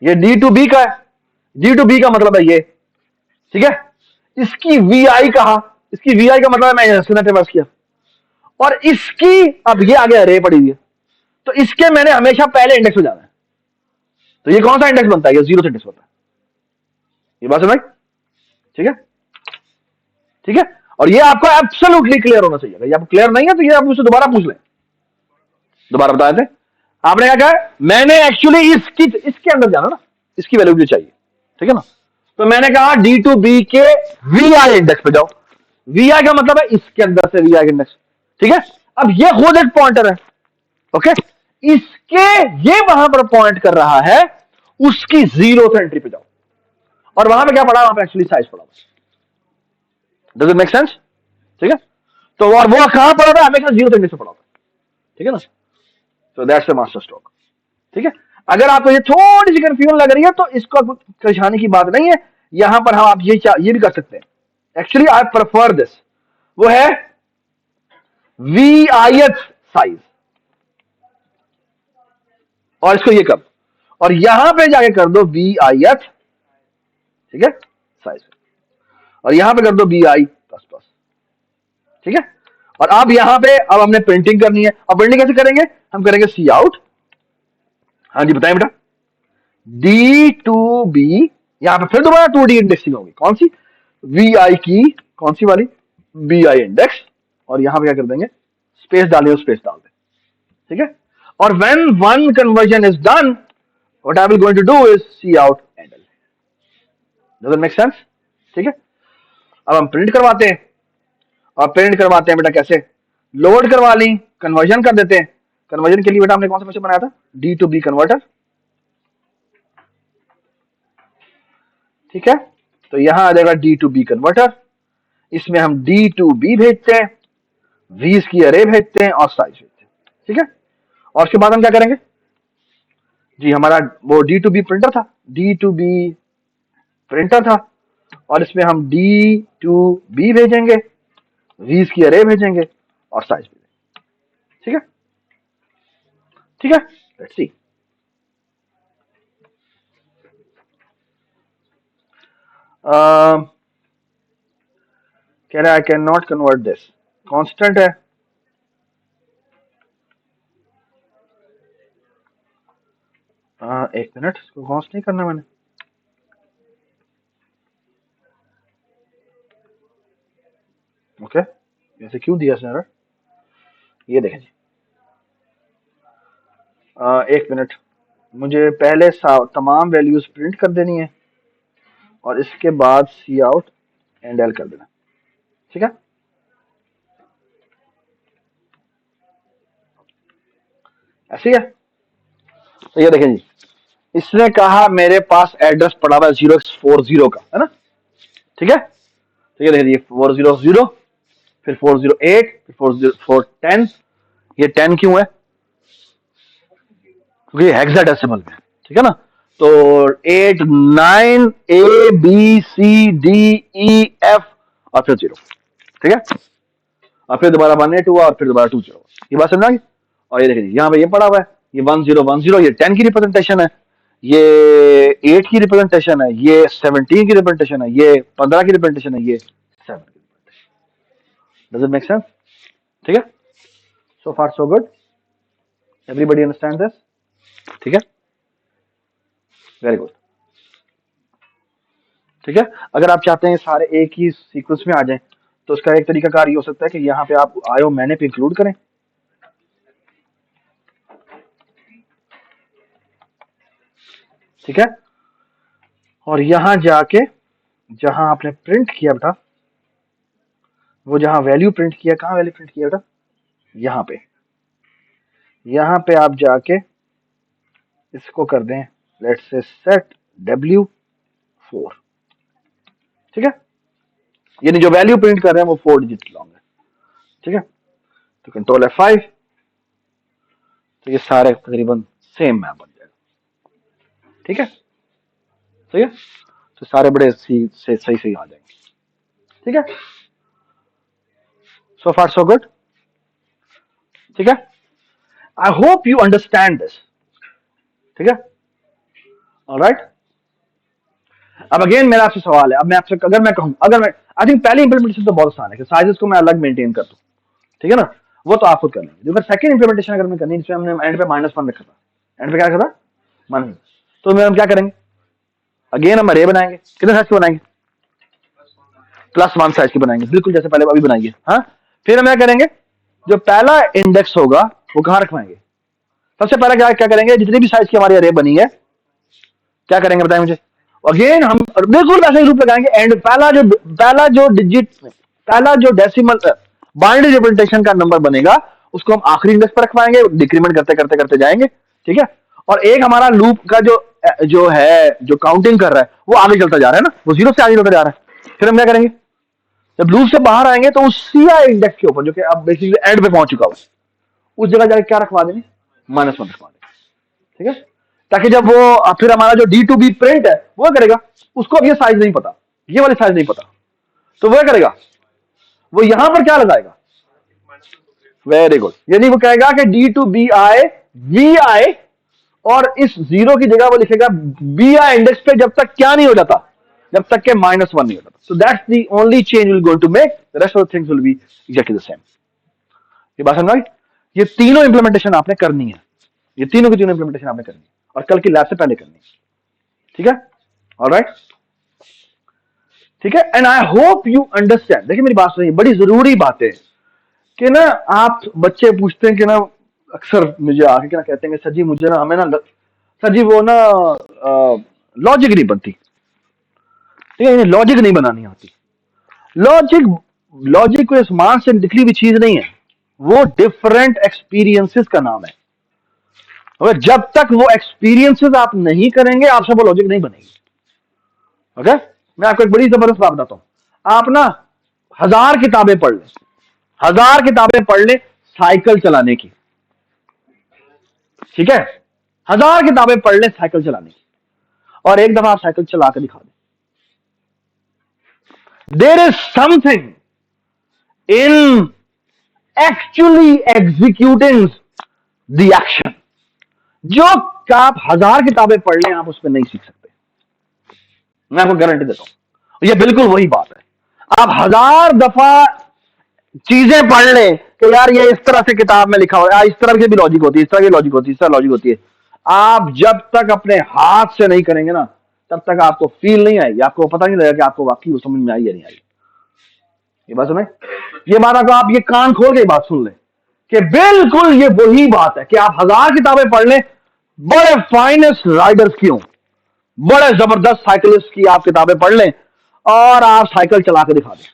ये डी टू बी का है, डी टू बी का मतलब है ये, ठीक है। इसकी वी आई कहा, इसकी वी आई का मतलब है मैं इसने ट्रेवर्स किया, और इसकी अब ये आगे अरे पड़ी हुई है, तो इसके मैंने हमेशा पहले इंडेक्स पे जाना है, तो ये कौन सा इंडेक्स बनता है, ये जीरो इंडेक्स बनता है, ये बात समझ, ठीक है, ठीक है। और ये आपको एब्सोल्युटली क्लियर होना चाहिए, अगर आप क्लियर नहीं है तो ये आप मुझसे दोबारा पूछ लें, दोबारा बता दें। आपने क्या कहा, मैंने एक्चुअली इसके अंदर जाना ना, इसकी वैल्यू भी चाहिए, ठीक है ना, तो मैंने कहा डी टू बी के वी आई इंडेक्स पे जाओ, वी आई का मतलब है इसके अंदर से वी आई इंडेक्स, ठीक है। अब ये खुद एक पॉइंटर है, ओके, इसके ये वहां पर पॉइंट कर रहा है, उसकी जीरो एंट्री पे जाओ, और वहां पे क्या पड़ा, वहां पे एक्चुअली साइज पड़ा, डज इट मेक सेंस, ठीक है। तो और वो कहां पड़ा था, हमेशा जीरो एंट्री से पड़ा था, ठीक है ना, तो दैट्स द मास्टर स्ट्रोक, ठीक है। अगर आपको ये थोड़ी सी कंफ्यूजन लग रही है तो इसको परेशानी की बात नहीं है, यहां पर हम आप ये भी कर सकते हैं, एक्चुअली आई प्रेफर दिस, वो है वी आई एच साइज, और इसको ये कर, और यहां पे जाके कर दो वी आई एच, ठीक है, साइज, और यहां पे कर दो वी आई प्लस प्लस, ठीक है। और अब यहां पे अब हमने प्रिंटिंग करनी है, अब प्रिंटिंग कैसे करेंगे, हम करेंगे सी आउट, हाँ जी बताएं बेटा, डी टू बी, यहां पे फिर दोबारा टू डी इंडेक्सिंग होगी, कौन सी, वी आई की कौन सी वाली, बी आई इंडेक्स, और यहां पे क्या कर देंगे, स्पेस डालिए, स्पेस डाल दें, ठीक है। और when one conversion is done, what I will going to do is cout endl, does it make sense, ठीक है। अब हम प्रिंट करवाते हैं, और प्रिंट करवाते हैं बेटा कैसे, लोड करवा ली, कन्वर्जन कर देते हैं, कन्वर्जन के लिए बेटा हमने कौन सा फंक्शन बनाया था, डी टू बी कन्वर्टर, ठीक है। तो यहां आ जाएगा डी टू बी कन्वर्टर, इसमें हम डी टू बी भेजते हैं, वीज की अरे भेजते हैं, और साइज भेजते हैं, ठीक है। और उसके बाद हम क्या करेंगे जी, हमारा वो डी टू बी प्रिंटर था, डी टू बी प्रिंटर था, और इसमें हम डी टू बी भेजेंगे, वीज की अरे भेजेंगे, और साइज भेजेंगे, ठीक है, ठीक है। लेट्स सी, कह रहा है I can not convert this, constant है, एक मिनट, इसको कांस्ट नहीं करना मैंने, ओके, ऐसे क्यों दिया सर, ये देखें जी, एक मिनट, मुझे पहले तमाम वैल्यूज प्रिंट कर देनी है, और इसके बाद सी आउट एंड एल कर देना, ठीक है। ऐसे ही है, तो ये देखें जी, इसने कहा मेरे पास एड्रेस पड़ा हुआ है 0x40 का, है ना, ठीक है। तो ये देखिए 400, फिर 408, फिर 410, ये 10 क्यों है, क्योंकि हेक्साडेसिमल में, ठीक है ना। तो 8 9 A B C D E F, और फिर 0, ठीक है, और फिर दोबारा 18 हुआ, और फिर दोबारा 20, ये बात समझा गई। और ये देखिए यहाँ पे ये पड़ा हुआ है, ये 1010, ये 10 की रिप्रेजेंटेशन है, ये 8 की रिप्रेजेंटेशन है, ये 17 की रिप्रेजेंटेशन है, ये 15 की रिप्रेजेंटेशन है, ये 7 की representation, does it make sense, ठीक है। So far so good, everybody understand this, ठीक है, वेरी गुड, ठीक है। अगर आप चाहते हैं सारे एक ही सीक्वेंस में आ जाएं, तो उसका एक तरीका कार ये हो सकता है कि यहाँ पे आप आयो मैंने पे इंक्लूड करें, ठीक है। और यहां जाके जहां आपने प्रिंट किया बेटा, वो जहां वैल्यू प्रिंट किया, कहां वैल्यू प्रिंट किया बेटा, यहां पे आप जाके इसको कर दें, लेट्स से सेट W4, ठीक है, यानी जो वैल्यू प्रिंट कर रहे हैं वो 4 डिजिट लॉन्ग है, ठीक है। तो कंट्रोल F5, तो ये सारे तकरीबन सेम मैप बन जाएगा, ठीक है, ठीक है। तो सारे बड़े सही सही आ जाएंगे। ठीक है, सो फार सो गुड। ठीक है, आई होप यू अंडरस्टैंड दिस। ठीक है, ऑलराइट। अब अगेन मेरा आपसे सवाल है, अब मैं आपसे अगर मैं कहूं, अगर मैं आई थिंक पहली इंप्लीमेंटेशन तो बहुत आसान है कि साइजेस को मैं अलग मेंटेन कर दूं। ठीक है ना, वो तो आप खुद कर लेंगे। अगर सेकंड इंप्लीमेंटेशन अगर मैं करनी है, जिसमें हमने एंड पे -1 रखा था, एंड पे क्या रखा था, माइनस, तो हम क्या करेंगे, अगेन हम अरे बनाएंगे। कितने साइज के बनाएंगे, +1 साइज के बनाएंगे, बिल्कुल जैसे पहले अभी बनाइए। हाँ, फिर हम क्या करेंगे, जो पहला इंडेक्स होगा वो कहां रखवाएंगे, सबसे पहले क्या करेंगे, जितनी भी साइज की हमारी अरे बनी है क्या करेंगे बताएं मुझे। अगेन हम बिल्कुल वैसे ही रूप लगाएंगे, एंड पहला जो डिजिट, पहला जो डेसिमल बाइनरी रिप्रेजेंटेशन का नंबर बनेगा उसको हम आखिरी इंडेक्स पर रखवाएंगे, डिक्रीमेंट करते करते करते जाएंगे। ठीक है, और एक हमारा लूप का जो है, जो काउंटिंग कर रहा है वो आगे चलता जा रहा है ना, वो 0 से आगे चलता जा रहा है। फिर हम क्या करेंगे, जब लूप से बाहर आएंगे तो उसी इंडेक्स के ऊपर जो कि अब बेसिकली एंड पे पहुंच चुका है, उस जगह जाके क्या रखवा देंगे, -1 रखवा देंगे। ठीक है, ताकि जब वो फिर हमारा जो D2B प्रिंट है वो करेगा, उसको अब ये साइज नहीं पता, ये वाली साइज नहीं पता, तो वो करेगा, वो यहां पर क्या लगाएगा, वेरी गुड, यानी वो कहेगा कि D2BI VI, और इस 0 की जगह वो लिखेगा BI इंडेक्स पे जब तक क्या नहीं हो जाता, जब तक के -1 नहीं हो जाता। So that's the only change will going to make, the rest of the things will be exactly the same. ये बात समझ, ये तीनों इंप्लीमेंटेशन आपने करनी है, ये तीनों की तीनों इंप्लीमेंटेशन आपने करनी है, और कल की लैब से पहले करनी है। ठीक है, ऑलराइट, ठीक है, and I hope you understand. देखिए मेरी बात सुनिए, बड़ी जरूरी बात है कि ना, आप बच्चे पूछते हैं कि ना, अक्सर मुझे आके क्या कहते हैं कि सर जी मुझे ना, हमें ना सर जी वो ना लॉजिक नहीं बनती। ठीक है, लॉजिक नहीं बनानी आती। लॉजिक लॉजिक कोई आसमान से निकली हुई चीज नहीं है, वो डिफरेंट एक्सपीरियंसेस का नाम है। अगर जब तक वो एक्सपीरियंसेस आप नहीं करेंगे आपसे वो लॉजिक नहीं बनेगी। ओके, मैं आपको एक बड़ी जबरदस्त बात बताता हूं। आप ना 1000 किताबें पढ़ लें, 1000 किताबें पढ़ लें साइकिल चलाने की। ठीक है, 1000 किताबें पढ़ लें साइकिल चलाने की, और एक दफा आप साइकिल चला कर दिखा दें। There is something in actually executing the action, जो आप 1000 किताबें पढ़ लें आप उसमें नहीं सीख सकते। मैं आपको गारंटी देता हूं, ये बिल्कुल वही बात है। आप 1000 दफा चीजें पढ़ लें कि यार ये इस तरह से किताब में लिखा हुआ है, इस तरह की भी लॉजिक होती है, इस तरह की लॉजिक होती है, इस तरह लॉजिक होती है, आप जब तक अपने हाथ से नहीं करेंगे ना, तब तक आपको फील नहीं आएगी, आपको पता नहीं लगेगा कि आपको वाकई वो समझ में आई या नहीं आई। ये बात सुने, ये बात आपको, आप ये कान खोल के बात सुन लें कि बिल्कुल ये वही बात है कि आप 1000 किताबें पढ़ लें, बड़े फाइनेस्ट राइडर्स की हों, बड़े जबरदस्त साइकिलिस्ट की आप किताबें पढ़ लें, और आप साइकिल चला के दिखा दें।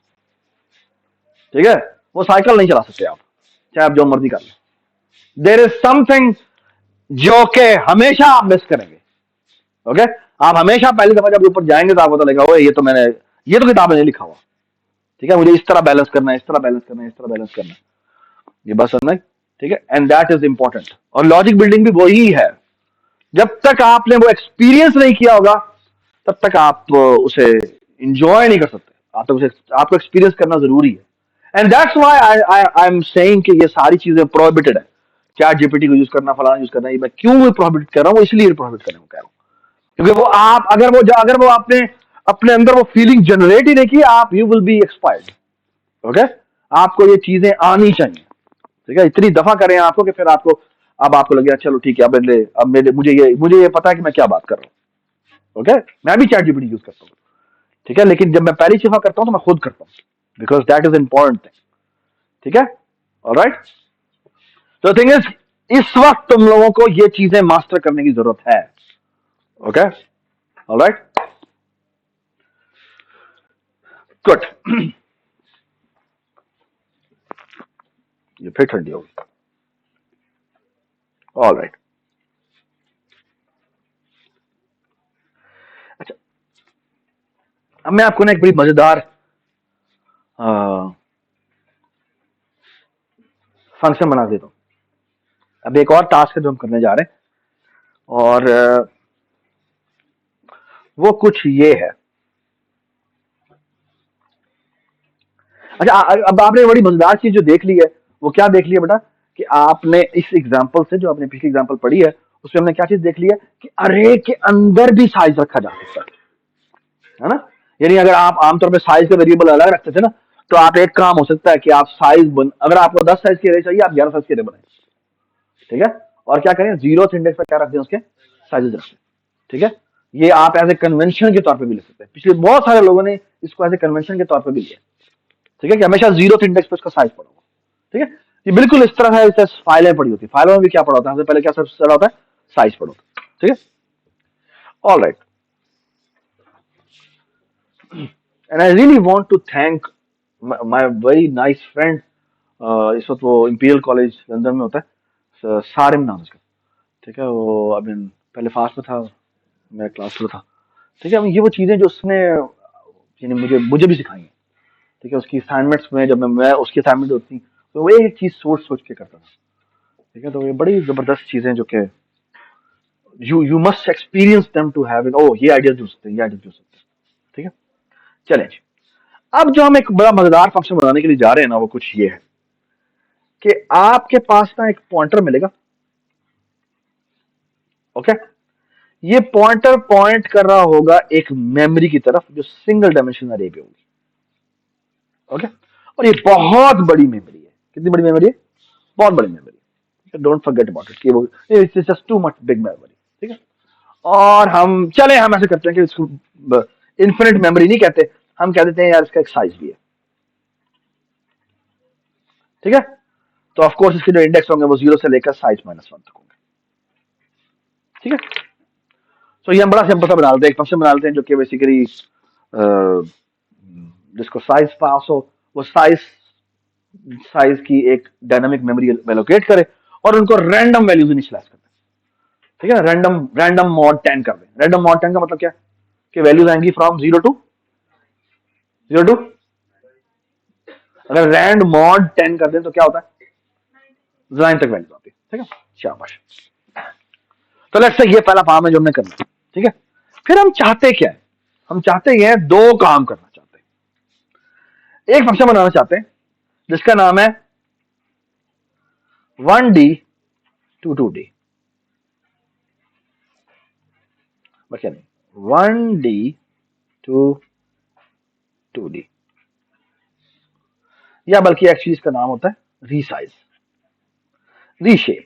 ठीक है, वो साइकिल नहीं चला सकते आप, चाहे आप जो मर्जी कर लें। देयर इज समथिंग जो कि हमेशा आप मिस करेंगे। ओके, आप हमेशा पहली दफा जब ऊपर जाएंगे तो आपको पता लगेगा, ये तो मैंने, ये तो किताब में नहीं लिखा हुआ। ठीक है, मुझे इस तरह बैलेंस करना है, इस तरह बैलेंस करना है, इस तरह बैलेंस करना है, ये बस समझना है। ठीक है, एंड दैट इज इंपॉर्टेंट। और लॉजिक बिल्डिंग भी वही है, जब तक आपने वो एक्सपीरियंस नहीं किया होगा तब तक आप उसे इंजॉय नहीं कर सकते, आप तक उसे, आपको एक्सपीरियंस करना जरूरी है। And that's why I am saying कि ये सारी चीजें प्रोहिबिटेड है, चैट जीपीटी को यूज करना, फलाना यूज करना, ये मैं क्यों प्रोहिबिट कर रहा हूँ, इसलिए प्रोहिबिट करने को कह रहा हूँ, क्योंकि वो आप अगर वो आपने अपने अंदर वो फीलिंग जनरेट ही नहीं की, आप you will be expired. Okay, आपको ये चीजें आनी चाहिए। ठीक है, इतनी दफा करें आपको कि फिर आपको, अब आपको लगे चलो ठीक है, अब मुझे ये पता है कि मैं क्या बात कर रहा हूँ। ओके, मैं भी चैट जीपीटी यूज करता हूँ। ठीक है, लेकिन जब मैं पहली दफा करता हूँ तो मैं खुद करता हूँ, because that is important thing. ठीक है, ऑलराइट, तो थिंग इज, इस वक्त तुम लोगों को ये चीजें मास्टर करने की जरूरत है। Okay, alright, good. ये फिर ठंडी होगी, ऑलराइट। अच्छा, अब मैं आपको ना एक बड़ी मजेदार फंक्शन बना देता हूं। अब एक और टास्क है जो हम करने जा रहे हैं, और वो कुछ ये है। अच्छा अब आपने बड़ी मजेदार चीज जो देख ली है, वो क्या देख लिया बेटा, कि आपने इस एग्जाम्पल से, जो आपने पिछली एग्जाम्पल पढ़ी है, उसमें हमने क्या चीज देख ली है कि अरे के अंदर भी साइज रखा जा सकता है ना। यानी अगर आप आमतौर पर साइज का वेरिएबल अलग रखते थे ना, तो आप एक काम हो सकता है कि आप अगर आपको 10 साइज के अरे चाहिए, आप 11 साइज के अरे बनाए, ठीक है। और क्या करें, जीरो इंडेक्स पर क्या रख दें, उसके साइजेस रख दें, ठीक है। ये आप एज ए कन्वेंशन के तौर पे भी ले सकते हैं, पिछले बहुत सारे लोगों ने इसको एज ए कन्वेंशन के तौर पे भी लिया, ठीक है, कि हमेशा जीरो इंडेक्स पे उसका साइज पड़ा होगा, ठीक है। ये बिल्कुल इस तरह है जैसे फाइलें पड़ी होती है, फाइलों में भी क्या पड़ा होता है, सबसे पहले क्या सबसे पड़ा होता है, साइज पड़ा होता है, ठीक है। All right, and I really want to thank my very nice friend, इस वक्त वो इंपीरियल कॉलेज लंदन में होता है, सारिम नाम उसका, ठीक है। वो आई मीन पहले फास्ट में था, मैं क्लास में था, ठीक है। ये वो चीजें जो उसने यानी मुझे मुझे भी सिखाई हैं, ठीक है। उसकी असाइनमेंट्स में जब मैं उसकी असाइनमेंट होती तो वो एक चीज सोच सोच के करता था, ठीक है। तो ये बड़ी जबरदस्त चीजें जो कि you must experience them to have it, ओ ये आइडिया जो सकते हैं, ये आइडिया जो सकते हैं, ठीक है। चलें जी। अब जो हम एक बड़ा मजेदार फंक्शन बनाने के लिए जा रहे हैं ना, वो कुछ ये है कि आपके पास ना एक पॉइंटर मिलेगा, ओके। ये पॉइंटर पॉइंट कर रहा होगा एक मेमोरी की तरफ जो सिंगल डायमेंशनल अरे पे होगी, ओके। और ये बहुत बड़ी मेमोरी है, कितनी बड़ी मेमोरी है, बहुत बड़ी memory, don't forget about it, कि वो it's just too much big memory, ठीक है। और हम ऐसे करते हैं कि इसको इन्फिनिट मेमोरी नहीं कहते, हम कह देते हैं यार इसका एक साइज भी है, ठीक है। तो ऑफ कोर्स इसके जो इंडेक्स होंगे वो 0 से लेकर साइज -1 तक होंगे, ठीक है। तो ये हम बड़ा सिंपल सा बना लेते हैं, एक फंक्शन बना लेते हैं जो कि बेसिकली जिसको साइज पास हो, वो साइज साइज की एक डायनामिक मेमोरी एलोकेट करे और उनको रैंडम वैल्यूज इनिशियलाइज कर दे, ठीक है ना। रैंडम रैंडम मॉड 10 कर दे। रैंडम मॉड 10 का मतलब क्या, कि वैल्यूज आएंगी फ्रॉम जीरो टू, अगर रैंड मॉड 10 कर दें तो क्या होता है, 9 तक वैल्यू आती है, ठीक है। शाबाश। तो लेट्स से ये पहला काम है जो हमने करना, ठीक है। फिर हम चाहते क्या है, हम चाहते हैं दो काम करना चाहते हैं, एक फंक्शन बनाना चाहते हैं जिसका नाम है 1D टू 2D, बस यानी 1D टू 2D, या बल्कि एक्चुअली इसका नाम होता है रीसाइज, रीशेप।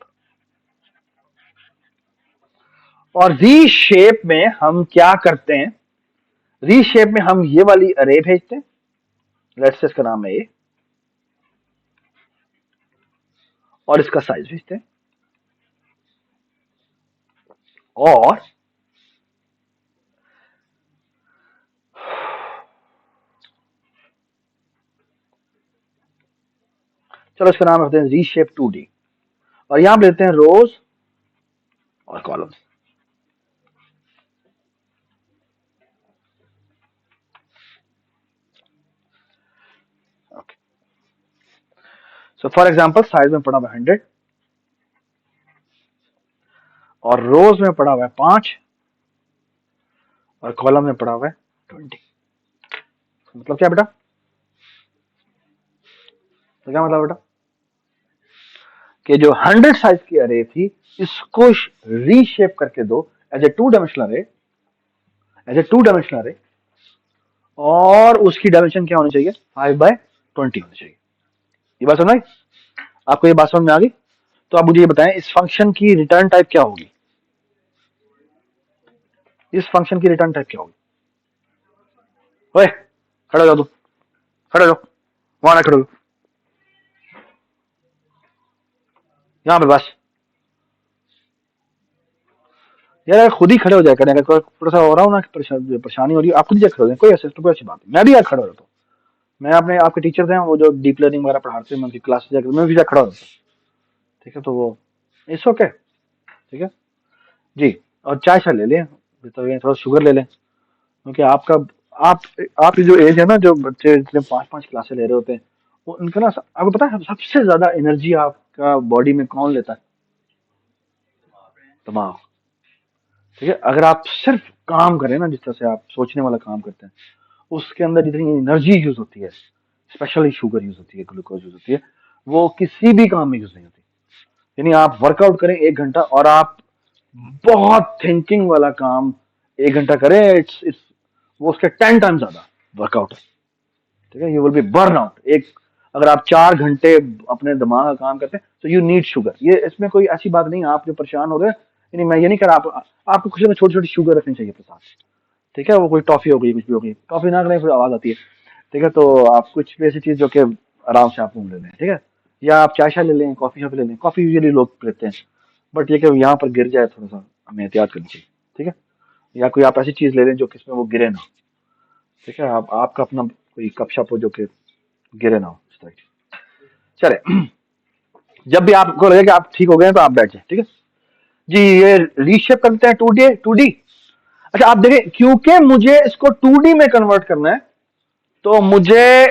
और रीशेप में हम क्या करते हैं, रीशेप में हम ये वाली अरे भेजते हैं, लेट्स से इसका नाम है ए, और इसका साइज भेजते हैं, और चलो इसका नाम रखते हैं रीशेप 2D, और यहां लेते हैं रोज और columns, okay. So for example size में पड़ा हुआ 100, और रोज में पड़ा हुआ है 5, और कॉलम में पड़ा हुआ है 20। मतलब क्या बेटा, तो क्या मतलब बेटा, कि जो 100 साइज की अरे थी, इसको रीशेप करके दो एज ए टू डायमेंशनल अरे, एज ए टू डायमेंशनल अरे, और उसकी डायमेंशन क्या होनी चाहिए, 5/20 होनी चाहिए। ये बात समझ, आपको ये बात समझ में आ गई। तो आप मुझे ये बताएं, इस फंक्शन की रिटर्न टाइप क्या होगी, इस फंक्शन की रिटर्न टाइप क्या होगी, ओए खड़े हो जाओ, तुम खड़े हो जाओ, वहां ना खड़े हो, यहाँ पे बस, यार खुद ही खड़े हो जाए करें, अगर थोड़ा सा हो रहा हूँ ना परेशानी हो रही है, आप खुद ही खड़े हो जाए, कोई ऐसे तो कोई अच्छी बात नहीं, मैं भी यार खड़ा हो जाता हूँ। मैं अपने आपके टीचर थे वो जो डीप लर्निंग वगैरह पढ़ाते हैं, मैं उनकी क्लास जाकर मैं भी जाकर खड़ा हो जाता हूँ, ठीक है। तो वो इट्स ओके, ठीक है जी। और चाय शाय ले लें, तो ये थोड़ा शुगर ले लें, क्योंकि आपका आप आपकी जो एज है ना, जो बच्चे जितने 5-5 क्लासे ले रहे होते हैं, वो उनका ना, आपको पता है सबसे ज्यादा एनर्जी आपका बॉडी में कौन लेता है, दिमाग, ठीक है। अगर आप सिर्फ काम करें ना, जिस तरह से आप सोचने वाला काम करते हैं, उसके अंदर जितनी एनर्जी यूज होती है, स्पेशली शुगर यूज होती है, ग्लूकोज यूज होती है, वो किसी भी काम में यूज नहीं होती। यानी आप वर्कआउट करें 1 घंटा और आप बहुत थिंकिंग वाला काम 1 घंटा करें, इट्स वो उसके 10 टाइम ज्यादा वर्कआउट है। ठीक है, you will be burn out. एक अगर आप 4 घंटे अपने दिमाग का काम करते हैं तो यू नीड शुगर। ये इसमें कोई ऐसी बात नहीं, आप जो परेशान हो रहे हैं, यानी मैं ये नहीं कर रहा, आपको कुछ में छोटी छोटी शुगर रखनी चाहिए अपने साथ। ठीक है, वो कोई टॉफी हो गई, कुछ भी हो गई, टॉफी ना करें फिर आवाज आती है। ठीक है, तो आप कुछ भी ऐसी चीज जो कि आराम से आप घूम ले लें। ठीक है, या आप चाय शाय ले लें, कॉफी शॉफी ले लें। कॉफी यूजली लोग पीते हैं, बट ये कि यहाँ पर गिर जाए थोड़ा सा हमें एहतियात करनी चाहिए। ठीक है, या कोई आप ऐसी चीज ले लें जो किसमें वो गिरे ना। ठीक है, आप आपका अपना कोई कप शप हो जो कि गिरे ना हो इस तरह की। चले, जब भी आपको लगे कि आप ठीक हो गए हैं तो आप बैठ जाए। ठीक है जी, ये रीशेप करते हैं 2D। अच्छा, आप देखें, क्योंकि मुझे इसको 2D में कन्वर्ट करना है तो मुझे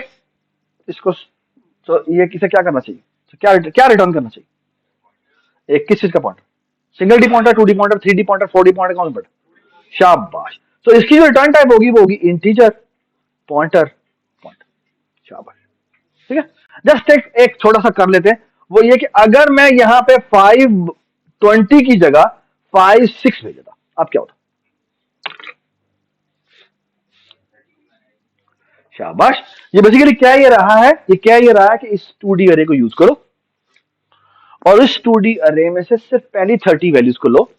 इसको, तो ये किसे क्या करना चाहिए, तो क्या क्या रिटर्न करना चाहिए? एक किस चीज का pointer? Single D pointer, 2D pointer, 3D pointer, 4D pointer, कौन सा पॉइंटर? शाबाश। तो इसकी जो रिटर्न टाइप होगी वो होगी इंटीजर पॉइंटर पॉइंटर। शाबाश। ठीक है, जस्ट एक छोटा सा कर लेते हैं। वो ये कि अगर मैं यहां पे 520 की जगह 56 भेज देता, अब क्या होता? शाबाश। ये बेसिकली क्या ये रहा है, ये क्या ये रहा है कि इस 2D अरे को यूज करो और इस 2D अरे में से सिर्फ पहली 30 वैल्यूज को लो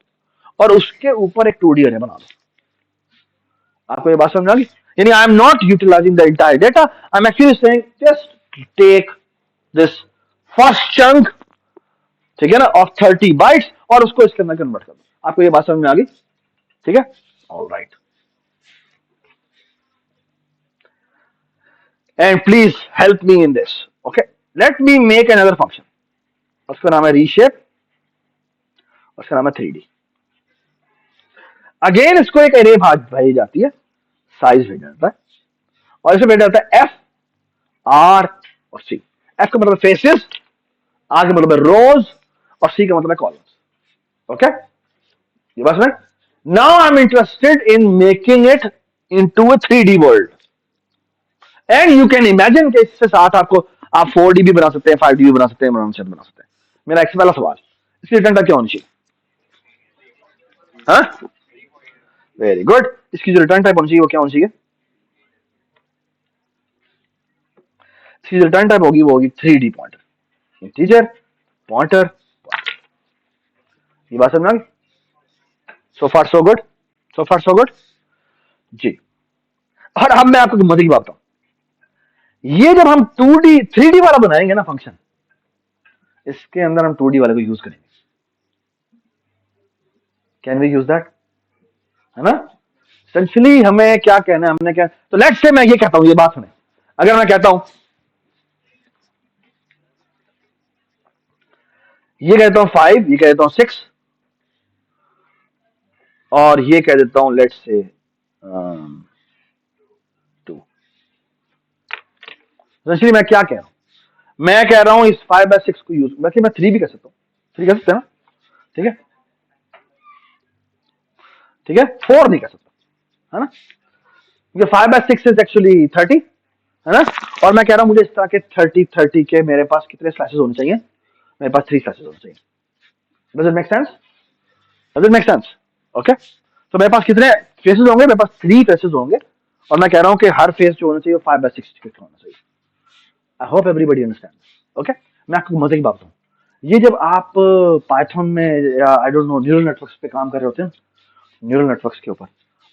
और उसके ऊपर एक 2D अरे बना दो। आपको ये बात समझ आ गई? यानी I am not utilizing the entire data, I am actually saying just take this first chunk, ठीक है ना, ऑफ 30 बाइट्स और उसको इसके अंदर कन्वर्ट कर दो। आपको ये बात समझ में आ गई? ठीक है, all right. And please help me in this. Okay, let me make another function, उसका नाम है रीशेप, उसका नाम है 3D। अगेन इसको एक एरे भेजी जाती है, साइज भेजा जाता है और इसे भेजा जाता है एफ, आर और सी। एफ का मतलब फेसेस, आर का मतलब है रोज और सी का मतलब है कॉलम्स। ओके, ये बात समझ? Now I am interested in making it into a 3D world and you can imagine कि इसके साथ आपको आप 4D भी बना सकते हैं, 5D भी बना सकते हैं, बना सकते हैं। मेरा एक पहला सवाल, इसकी रिटर्न टाइप क्या होनी चाहिए? हाँ, वेरी गुड। इसकी जो रिटर्न टाइप होनी चाहिए वो क्या होनी चाहिए? इसकी रिटर्न टाइप होगी वो होगी 3D पॉइंटर, इंटीजर पॉइंटर। ये बात समझ में? सो फार सो गुड, सो फार सो गुड जी। और अब मैं आपको मजे की बात बताऊं, ये जब हम 2D 3D वाला बनाएंगे ना फंक्शन, इसके अंदर हम 2D वाले को यूज करेंगे। Can we use that? है ना? एसेंशियली हमें क्या कहना है, हमने क्या, तो लेट्स से मैं ये कहता हूं, ये बात सुने, अगर मैं कहता हूं, ये कहता हूं 5, ये कहता हूं 6 और ये कह देता हूं लेट्स से 2। एसेंशियली मैं क्या कह रहा हूं, मैं कह रहा हूं इस 5/6 को यूज, वैसे मैं 3 भी कर सकता हूं, 3 कर सकते हैं ना? ठीक है, ठीक है, 4 नहीं कर सकता, है ना? क्योंकि 5/6 इज एक्चुअली 30, है ना? और मैं कह रहा हूं मुझे इस तरह के 30 के मेरे पास कितने स्लाइसेस होने चाहिए? मेरे पास 3 स्लाइसेस होने चाहिए। Does it make sense? Does it make sense? Okay, तो मेरे पास कितने फेसेस होंगे? मेरे पास 3 फेसेस होंगे और मैं कह रहा हूं कि हर फेस जो होना चाहिए 5/6 फिट होना चाहिए। आई होप एवरीबडी अंडरस्टैंड। ओके, मैं आपको मजे की बात बताऊं, ये जब आप पाइथन में या I don't know neural networks पे काम कर रहे होते हैं, न्यूरल नेटवर्क्स के ऊपर,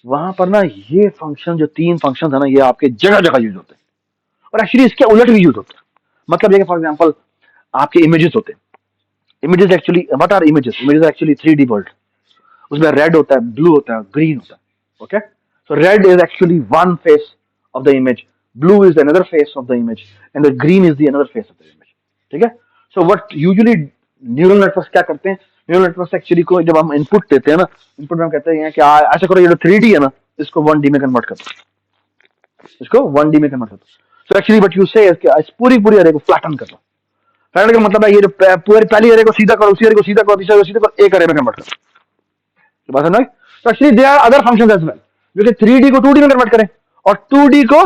वहां पर ना ये फंक्शन, जो 3 फंक्शन है ना, ये आपके जगह जगह यूज होते हैं और एक्चुअली इसके उलट भी यूज होते हैं। मतलब ये फॉर एग्जांपल आपके इमेजेस होते हैं, images actually what are images? Images actually 3D world, उसमें रेड होता है, ब्लू होता है, ग्रीन होता है। Okay, so red is actually one face of the image, blue is another face of the image and the green is the another face of the image. ठीक है, so what usually neural networks क्या करते हैं, neural networks actually को जब हम input देते हैं ना, इनपुट में हम कहते हैं कि ऐसा करो, ये जो 3D है ना, इसको 1D में कन्वर्ट कर दो, इसको 1D में कन्वर्ट कर दो। सो एक्चुअली व्हाट यू से इस पूरी पूरी अरे को फ्लैटन कर दो। फ्लैटन का मतलब है ये जो पूरी पहली अरे को सीधा करो, उसी अरे को सीधा करो, तीसरे को सीधा करो, एक अरे में कन्वर्ट करो। बात समझ? तो actually there are other functions as well जो कि 3D को 2D में कन्वर्ट करें और 2D को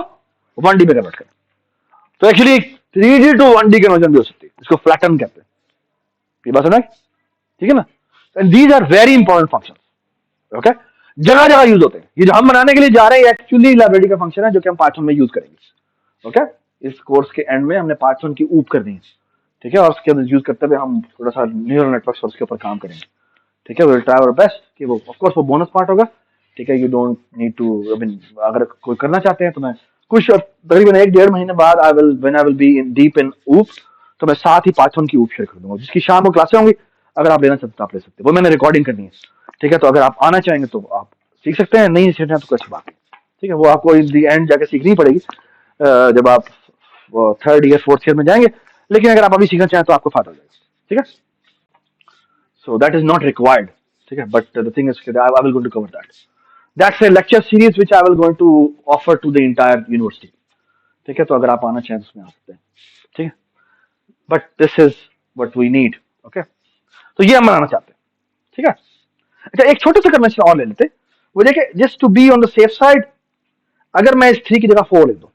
1D में कन्वर्ट करें। तो actually 3D to 1D conversion भी हो सकती है, इसको फ्लैटन कहते हैं। ये बात सुना है? ठीक है ना? And these are very important function. Okay, जगह जगह यूज होते हैं। ये जो हम बनाने के लिए जा रहे हैं एक्चुअली लाइब्रेरी का फंक्शन है जो कि हम पार्ट 1 में यूज करेंगे। ओके, इस कोर्स के एंड में हमने पार्ट 1 की ऊप करनी है। ठीक है, और उसके अंदर यूज करते हुए हम थोड़ा सा न्यूरल नेटवर्क और उसके ऊपर काम करेंगे। ठीक है, विल ट्राई आवर बेस्ट कि वो ऑफ कोर्स वो बोनस पार्ट होगा। ठीक है, you don't need to, I mean अगर कोई करना चाहते हैं तो मैं कुछ तकरीबन 1-1.5 महीने बाद I will be in deep in ऊप, तो मैं साथ ही पार्ट 1 की ऊप शेयर कर दूंगा, जिसकी शाम को क्लासें होंगी। अगर आप लेना चाहते तो आप ले सकते हैं, वो मैंने रिकॉर्डिंग करनी है। ठीक है, तो अगर आप आना चाहेंगे तो आप सीख सकते हैं, नहीं सीखना तो कोई अच्छी बात नहीं। ठीक है, वो आपको इन दी एंड जाके सीखनी पड़ेगी जब आप 3rd ईयर 4th ईयर में जाएंगे। लेकिन अगर आप अभी सीखना चाहें तो आपको फायदा हो जाएगा। ठीक है, so that is not required. ठीक है, but the thing is I will going to cover that. That's a lecture series which I will going to offer to the entire university. ठीक है, तो अगर आप आना चाहें तो उसमें आ सकते हैं। ठीक है, but this is what we need. Okay, तो ये हम बनाना चाहते हैं। ठीक है, अच्छा एक छोटे से कन्वेंशन और ले लेते हैं, वो देखिए just to be on the safe side, अगर मैं इस 3 की जगह 4 लिख दूं,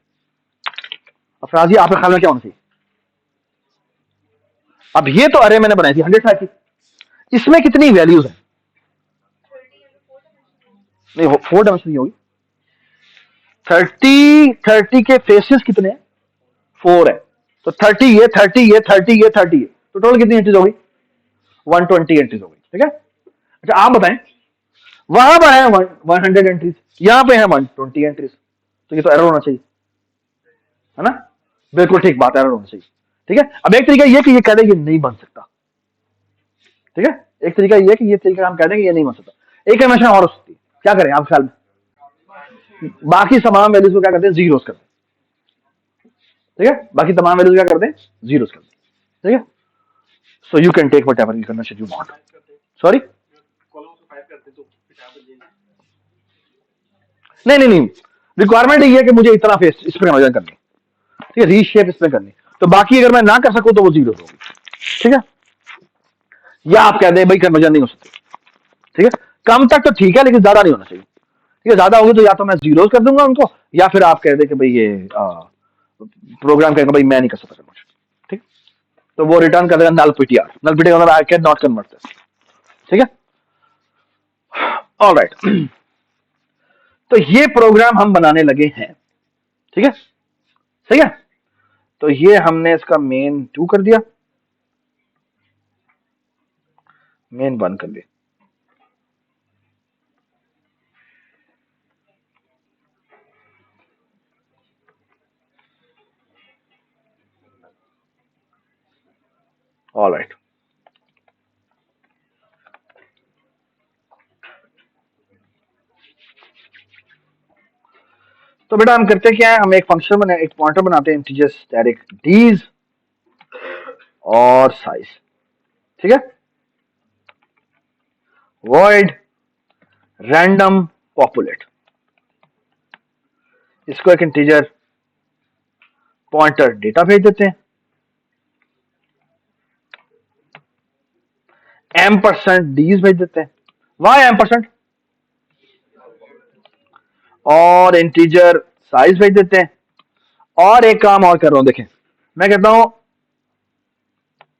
अब फराजी आपके ख्याल में क्या होना चाहिए? अब ये तो अरे मैंने बनाई थी 100 की, इसमें कितनी वैल्यूज हैं? नहीं 4 डायमेंशन नहीं होगी। 30 के फेसेस कितने हैं? 4 है। तो 30 ये 30 ये 30 ये 30 ये, तो टोटल कितनी एंट्रीज हो गई? 120 एंट्रीज हो गई। ठीक है, अच्छा आप बताएं, वहां पर है 100 एंट्रीज, यहां पे है 120 एंट्रीज, तो ये तो एरर होना चाहिए, है ना? बिल्कुल ठीक बात, एरर होना चाहिए। ठीक है, अब एक तरीका ये कि ये कह दे ये नहीं बन सकता। ठीक है, एक तरीका ये कि ये तरीका हम कह देंगे ये नहीं बन सकता। एक कन्वेंशन और हो सकती है, क्या करें आप ख्याल में? बाकी तमाम वैल्यूज को क्या करते हैं? जीरोस करते हैं। ठीक है, बाकी तमाम वैल्यूज क्या करते हैं? जीरोस करते हैं। ठीक है, so you can take whatever you convention you want. Sorry, नहीं नहीं नहीं, रिक्वायरमेंट ये है कि मुझे इतना फेस इस पर कन्वर्जन करनी, ठीक है, रीशेप इसमें करनी, तो बाकी अगर मैं ना कर सकूं तो वो जीरो होगी। ठीक है, या आप कह दें भाई कन्वर्जन नहीं हो सकती। ठीक है, कम तक तो ठीक है लेकिन ज्यादा नहीं होना चाहिए। ठीक है, ज्यादा होगी तो या तो मैं जीरो कर दूंगा उनको, या फिर आप कह दें कि भाई ये प्रोग्राम कहेगा भाई मैं नहीं कर सकता कन्वर्जन। ठीक, तो वो रिटर्न कर देगा नल पीटीआर, नल पीटीआर मतलब I can not convert this. ठीक है, ऑलराइट, तो ये प्रोग्राम हम बनाने लगे हैं। ठीक है, सही है, तो ये हमने इसका मेन 2 कर दिया, मेन 1 कर दिया। ऑलराइट, तो बेटा हम करते क्या है, हम एक फंक्शन बना, एक पॉइंटर बनाते हैं, इंटीजर स्टैटिक डीज और साइज। ठीक है, void random populate, इसको एक इंटीजर पॉइंटर डेटा भेज देते हैं, %डीज भेज देते हैं, वाई %, और इंटीजर साइज भेज देते हैं। और एक काम और कर रहा हूं, देखें मैं कहता हूं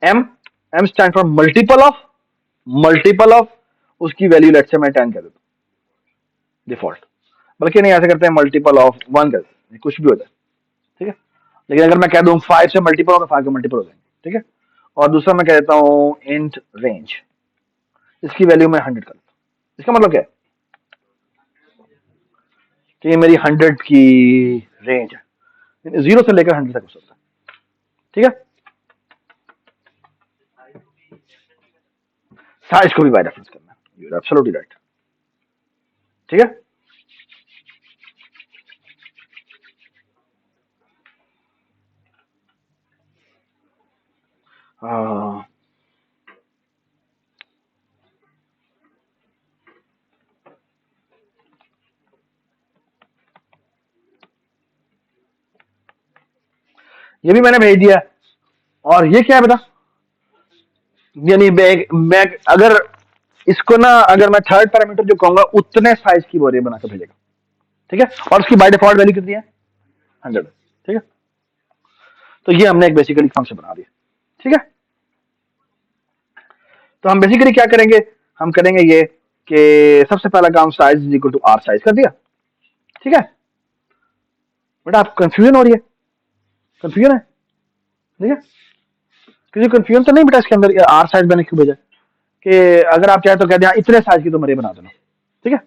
m stand for multiple of उसकी वैल्यू लेट से मैं 10 कह देता हूं डिफॉल्ट, बल्कि नहीं ऐसे करते हैं मल्टीपल ऑफ 1 कर देते हैं, कुछ भी हो जाए। ठीक है, लेकिन अगर मैं कह दूं 5 से मल्टीपल होगा, 5 के मल्टीपल हो जाएंगे। ठीक है, और दूसरा मैं कह देता हूं इंट रेंज, इसकी वैल्यू मैं 100 कर देता हूं। इसका मतलब क्या है कि ये मेरी 100 की रेंज है, 0 से लेकर 100 तक हो सकता है। ठीक है, साइज को भी बाय रेफरेंस करना है, यू आर एब्सोल्युटली राइट। ठीक है, ये भी मैंने भेज दिया। और ये क्या है बेटा, यानी मैं अगर इसको ना, अगर मैं थर्ड पैरामीटर जो कहूंगा उतने साइज की वो अरे बनाकर भेजेगा। ठीक है, और उसकी बाय डिफॉल्ट वैल्यू कितनी है? 100। ठीक है, तो ये हमने एक बेसिकली फंक्शन बना दिया, ठीक है। तो हम बेसिकली क्या करेंगे, हम करेंगे ये कि सबसे पहला काम size is equal to R size कर दिया, ठीक है। बेटा आप कंफ्यूजन हो रही है, कंफ्यूजन है, ठीक है। किसी कंफ्यूजन तो नहीं बेटा इसके अंदर आर साइज मैंने क्यों भेजा, कि अगर आप चाहे तो कह दें इतने साइज की तो मेरे बना देना, ठीक है।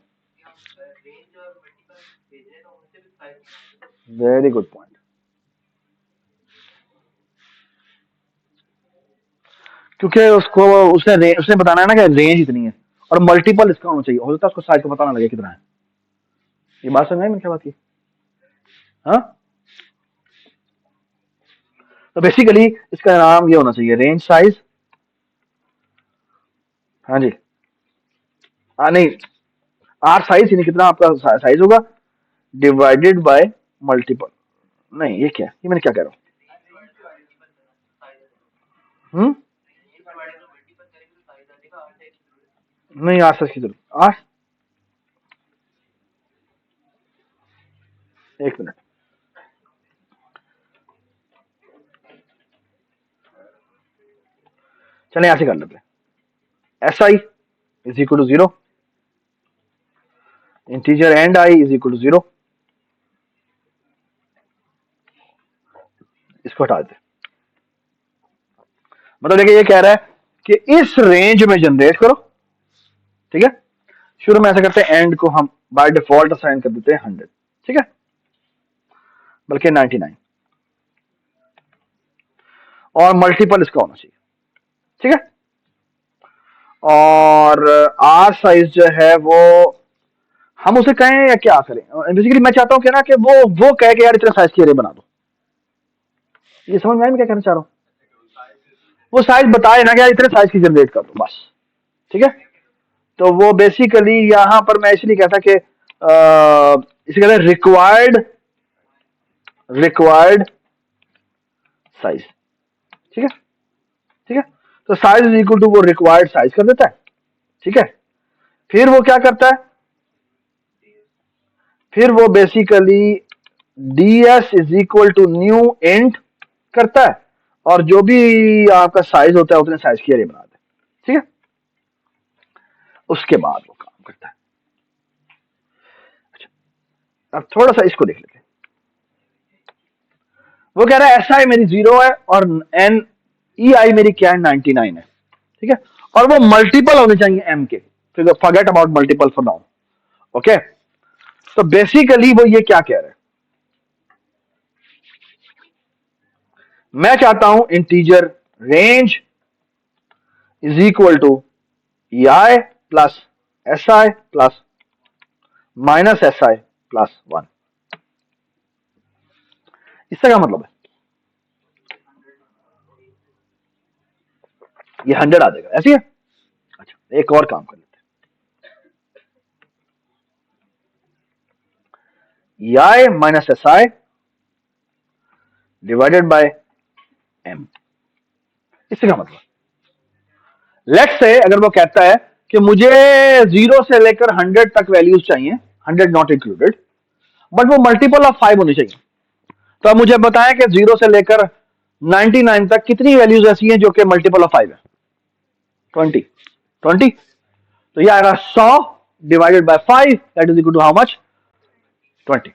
Very good point. क्योंकि उसको उसने बताना है ना कि रेंज इतनी है और मल्टीपल इसका होना चाहिए, हो सकता है उसको साइज को पता ना लगे कितना है। ये बात समझ आई मैंने क्या बात की, हाँ। तो बेसिकली इसका नाम ये होना चाहिए रेंज साइज, हाँ जी, हाँ नहीं, आर साइज यानी कितना आपका साइज होगा डिवाइडेड बाय मल्टीपल, नहीं ये क्या, ये मैंने क्या कह रहा हूँ, नहीं आर साइज की जरूरत, आर, एक मिनट, चले यहां से कर लेते हैं, S I is equal to 0, integer and I is equal to 0, इसको हटा देते, मतलब देखिए ये कह रहा है कि इस रेंज में जनरेट करो, ठीक है। शुरू में ऐसा करते हैं, एंड को हम बाय डिफॉल्ट असाइन कर देते हैं 100, ठीक है, बल्कि 99, और मल्टीपल इसका होना चाहिए, ठीक है। और आर साइज जो है वो हम उसे कहें या क्या करें, बेसिकली मैं चाहता हूं कि ना कि वो कहे कि यार इतना साइज की एरे बना दो, ये समझ में आया मैं क्या कहना चाह रहा हूँ, वो साइज बताए ना कि यार इतने साइज की जनरेट कर दो बस, ठीक है। तो वो बेसिकली यहां पर मैं इसलिए कहता कि इसे कहते हैं रिक्वायर्ड रिक्वायर्ड साइज, ठीक है, ठीक है। तो साइज इज इक्वल टू वो रिक्वायर्ड साइज कर देता है, ठीक है। फिर वो क्या करता है, फिर वो basically ds is equal to new int करता है, और जो भी आपका साइज होता है उतने साइज की एरे बना दे, ठीक है। उसके बाद वो काम करता है। अच्छा, अब थोड़ा सा इसको देख लेते हैं, वो कह रहा है एस आई मेरी 0 है और एन ई आई मेरी क्या है 99 है, ठीक है, और वो मल्टीपल होने चाहिए एम के, तो forget about multiple for now, okay. तो बेसिकली वो ये क्या कह रहा है, मैं चाहता हूं integer range is equal to E I plus S I plus minus S I plus 1, इसका क्या मतलब है, ये 100 आ जाएगा, ऐसी है। अच्छा एक और काम कर लेते हैं, e i minus S i divided by m, इसका मतलब लेट्स से अगर वो कहता है कि मुझे 0 से लेकर 100 तक वैल्यूज चाहिए, 100 नॉट इंक्लूडेड, बट वो मल्टीपल ऑफ 5 होनी चाहिए, तो अब मुझे बताएं कि 0 से लेकर 99 तक कितनी वैल्यूज ऐसी हैं जो कि मल्टीपल ऑफ 5 है, 20 तो ये आएगा 100 divided by 5 that is equal to how much 20,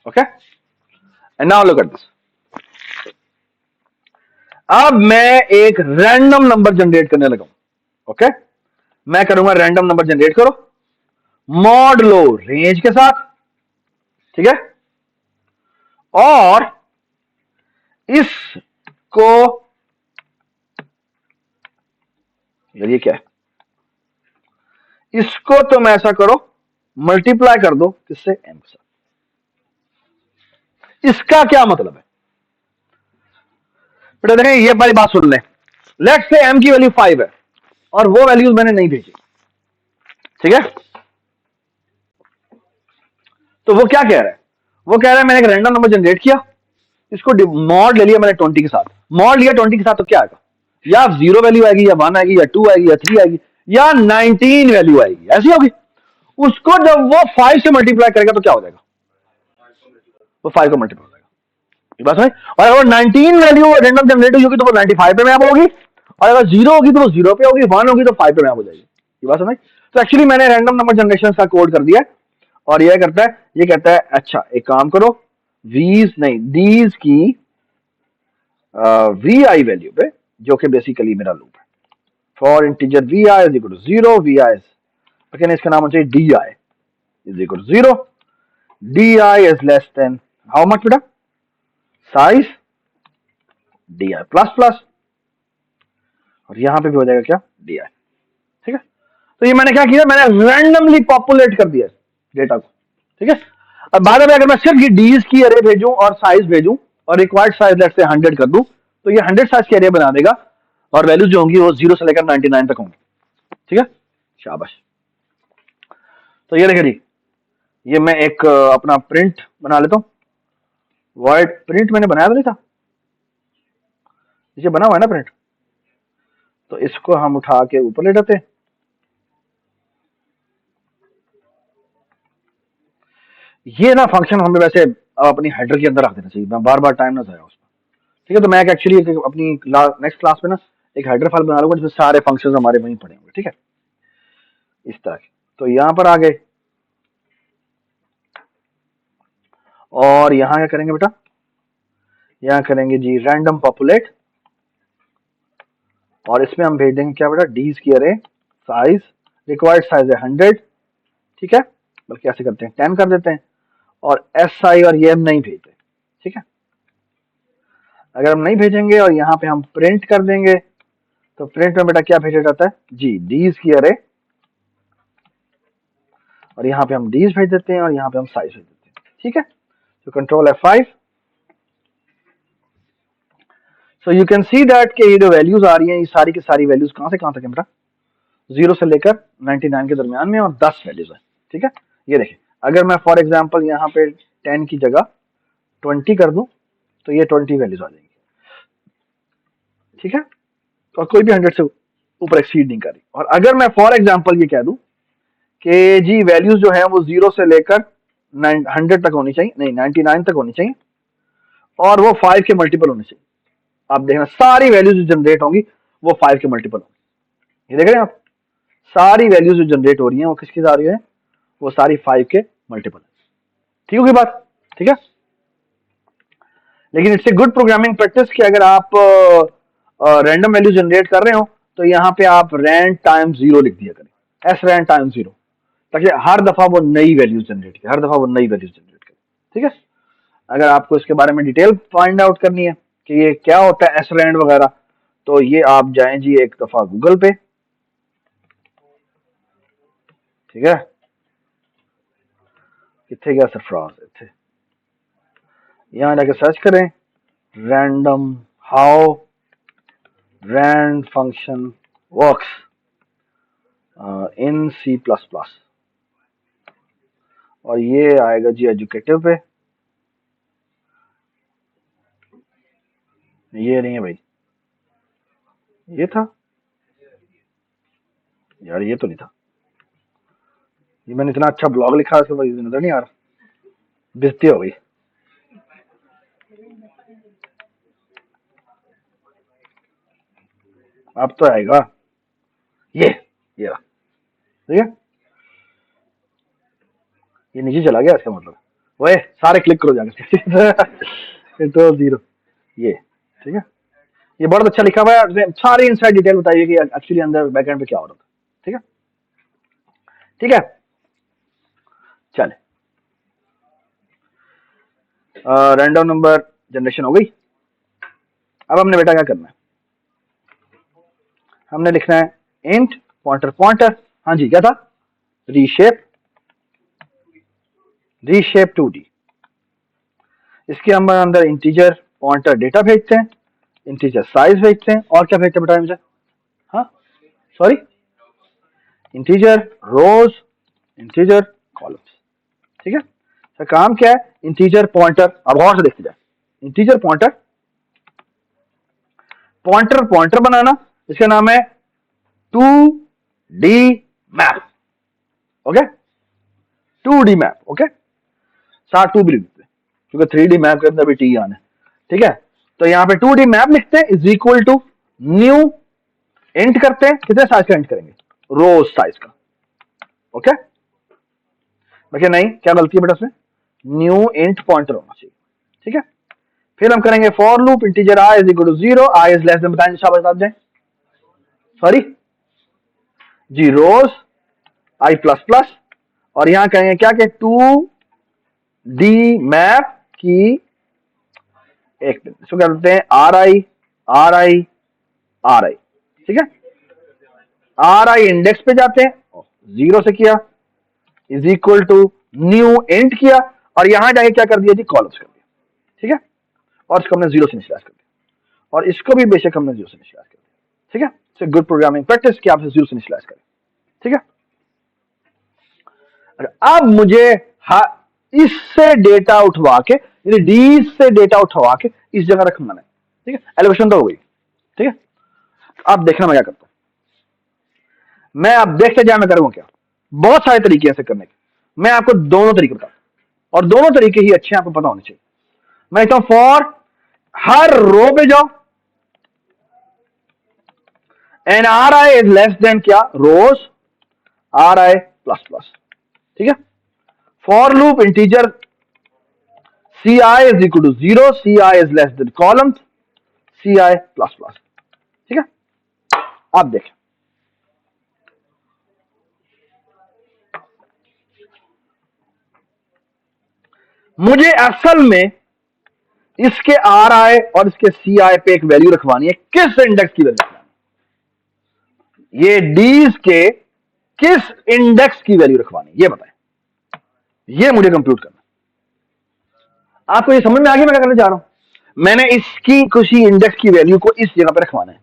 okay. And now look at this, अब मैं एक रैंडम नंबर जनरेट करने लगा, ओके। मैं करूंगा रैंडम नंबर जनरेट करो मॉड लो रेंज के साथ, ठीक है, और इसको ये क्या है, इसको तुम ऐसा करो मल्टीप्लाई कर दो किससे, एम के साथ। इसका क्या मतलब है बेटा, देखें ये पहली बात सुन ले, लेट्स से एम की वैल्यू 5 है और वो वैल्यूज मैंने नहीं भेजी, ठीक है। तो वो क्या कह रहा है, वो कह रहा है मैंने एक रैंडम नंबर जनरेट किया, इसको मॉड ले लिया मैंने 20 के साथ, मॉड लिया 20 के साथ, तो क्या आएगा, या 0 वैल्यू आएगी या 1 आएगी या 2 आएगी या 3 आएगी या 19 वैल्यू आएगी, ऐसी होगी। उसको जब वो 5 से मल्टीप्लाई करेगा तो क्या हो जाएगा, वो 5 को मल्टीप्लाई हो जाएगा, बस भाई। और अगर 19 वैल्यू रैंडम जनरेट होगी तो वो 95 पे मैप होगी, और अगर 0 होगी तो वो 0 पे होगी, 1 होगी तो 5 पे मैप हो जाएगी। ये बात समझ। तो एक्चुअली मैंने रैंडम नंबर जनरेशन का कोड कर दिया है, और ये करता है, ये कहता है अच्छा एक काम करो, वीज नहीं डीज की वी आई वैल्यू पे, जो कि बेसिकली मेरा लूप है, for integer v i is equal to 0, v i again इसका नाम होना चाहिए d i is equal to 0, d i is less than how much बेटा, size d i plus plus, और यहां पे भी हो जाएगा क्या, डी आई। ठीक है, तो ये मैंने क्या किया, मैंने रैंडमली पॉपुलेट कर दिया डेटा को। ठीक है, अब बाद में अगर मैं सिर्फ ये डीज की अरे भेजूं और साइज भेजूं और रिक्वायर्ड साइज लेट से 100 कर दूं, तो ये 100 साइज की अरे बना देगा, और वैल्यूज जो होंगी वो 0 से लेकर 99 तक होंगी। ठीक है, शाबाश। तो ये देखिए जी, ये मैं एक अपना प्रिंट बना लेता हूँ। वर्ड प्रिंट मैंने बनाया तो नहीं था, ये बना हुआ है ना प्रिंट, तो इसको हम उठा के ऊपर ले जाते हैं। ये ना फंक्शन हमें वैसे अपनी हेडर के अंदर रख देना चाहिए, बार बार टाइम ना जाए उसमें। ठीक है, तो मैं एक्चुअली अपनी नेक्स्ट क्लास में ना एक हेडर फाइल बना लूंगा जिसमें सारे फंक्शंस हमारे वहीं पड़े होंगे। ठीक है, इस तरह के। तो यहां पर आ गए, और यहां क्या करेंगे बेटा, यहां करेंगे जी रैंडम पॉपुलेट, और इसमें हम भेज देंगे क्या बेटा, डीज की अरे, साइज, रिक्वायर्ड साइज है 100। ठीक है, बल्कि ऐसे करते हैं 10 कर देते हैं, और एस आई और ये हम नहीं भेजते। ठीक है, अगर हम नहीं भेजेंगे और यहाँ पे हम प्रिंट कर देंगे, तो प्रिंट में बेटा क्या भेजा जाता है जी, डीज की अरे, और यहाँ पे हम डीज भेज देते हैं, और यहाँ पे हम साइज भेज देते हैं। ठीक है, तो control F5। So you can see that कि ये जो वैल्यूज आ रही हैं, ये सारी की सारी वैल्यूज कहाँ तक है बेटा, 0 से लेकर 99 के दरमियान में, और 10 वैल्यूज है। ठीक है, ये देखिए, अगर मैं फॉर एग्जाम्पल यहाँ पे 10 की जगह 20 कर दूं, तो ये 20 वैल्यूज आ जाएंगी। ठीक है, और कोई भी 100 से ऊपर एक्सीड नहीं कर रही। और अगर मैं फॉर एग्जाम्पल ये कह दूं कि जी वैल्यूज जो है वो 0 से लेकर 100 तक होनी चाहिए, नहीं 99 तक होनी चाहिए, और वो 5 के मल्टीपल होने चाहिए, आप देखना सारी वैल्यूज जो जनरेट होंगी वो 5 के मल्टीपल होंगी। ये देख रहे हैं आप, सारी वैल्यूज जो जनरेट हो रही हैं वो किसकी जा रही है, वो सारी 5 के मल्टीपल। ठीक होगी बात। ठीक है, लेकिन it's a good programming practice कि अगर आप रैंडम वैल्यू जनरेट कर रहे हो, तो यहाँ पे आप रैंड टाइम 0 लिख दिया करें, एस रैंड टाइम 0, ताकि हर दफा वो नई वैल्यूज जनरेट करे, हर दफा वो नई वैल्यूज जनरेट करे। ठीक है, अगर आपको इसके बारे में डिटेल फाइंड आउट करनी है कि ये क्या होता है एस रैंड वगैरह, तो ये आप जाएं जी एक दफा गूगल पे। ठीक है, कितने गया सरफराज, इतने, यहाँ जाके सर्च करें random how rand function works in C++, और ये आएगा जी एजुकेटिव पे। ये नहीं है भाई, ये था यार, ये तो नहीं था, ये मैंने इतना अच्छा ब्लॉग लिखा है उसके बाद नजर नहीं आ रहा, बेइज्जती हो गई। अब तो आएगा ये रहा। ठीक है, ये नीचे चला गया, इसका मतलब वो सारे क्लिक करो जाकर तो 0 ये। ठीक है, ये बहुत अच्छा लिखा हुआ है, सारी इनसाइड डिटेल बताइए कि एक्चुअली अंदर बैकएंड पे क्या हो रहा था। ठीक है, ठीक है, चले, रैंडम नंबर जनरेशन हो गई। अब हमने बेटा क्या करना है, हमने लिखना है इंट पॉइंटर पॉइंटर, हाँ जी क्या था, रीशेप, रीशेप 2D, इसके हम अंदर इंटीजर पॉइंटर डेटा भेजते हैं, इंटीजर साइज भेजते हैं, और क्या भेजते हैं बताइए मुझे, हाँ सॉरी, इंटीजर रोज, इंटीजर कॉलम्स। ठीक है, तो काम क्या है, इंटीजर पॉइंटर, अब गौर से देखते जाए, इंटीजर पॉइंटर, पॉइंटर पॉइंटर बनाना, इसका नाम है 2D map. Okay, 2D map, okay, साथ 2 भी लिखते हैं क्योंकि 3D मैप के अंदर भी टी आना है, ठीक है, तो यहां पे 2D मैप लिखते हैं is equal to new int करते हैं, कितने साइज का इंट करेंगे, रोज साइज का। ओके देखिए नहीं क्या गलती है बेटा उसमें, न्यू इंट पॉइंटर होना चाहिए। ठीक है, फिर हम करेंगे for loop integer I is equal to 0, I is less than, बताएं शाबाश बता जाए, सॉरी जी रोज आई प्लस प्लस, और यहां कहेंगे क्या कि 2D मैप की, एक मिनट इसको क्या करते हैं, are I R I R आई। ठीक है, आर आई इंडेक्स पे जाते हैं, 0 से किया is equal to new int किया, और यहां जाके क्या कर दिया जी, कॉलम्स कर दिया। ठीक है, और इसको हमने 0 से इनिशियलाइज कर दिया, और इसको भी बेशक हमने 0 से इनिशियलाइज कर दिया। ठीक है, इट्स गुड प्रोग्रामिंग प्रैक्टिस कि आप 0 से इनिशियलाइज करें। ठीक है, अब मुझे इससे डेटा उठवा के, डी से डेटा उठवा के इस जगह रखना है। ठीक है, एलिवेशन तो हो गई। ठीक है, अब देखना मैं क्या करता हूं, मैं अब देखते जाए मैं करूंगा क्या, बहुत सारे तरीके ऐसे करने के, मैं आपको दोनों तरीके बताऊं, और दोनों तरीके ही अच्छे आपको पता होने चाहिए। मैं कहता हूं फॉर हर रो पे जाओ and R I is less than क्या, rows R I plus plus. ठीक है, for loop integer C I is equal to 0, C I is less than column C I plus plus. ठीक है, आप देखें मुझे असल में इसके आर आई और इसके सी आई पे एक वैल्यू रखवानी है, किस इंडेक्स की वैल्यू रखवानी है, ये डीज के किस इंडेक्स की वैल्यू रखवानी है, ये बताएं, ये मुझे कंप्यूट करना। आपको ये समझ में आ गया मैं क्या करने जा रहा हूं, मैंने इसकी किसी इंडेक्स की वैल्यू को इस जगह पे रखवाना है।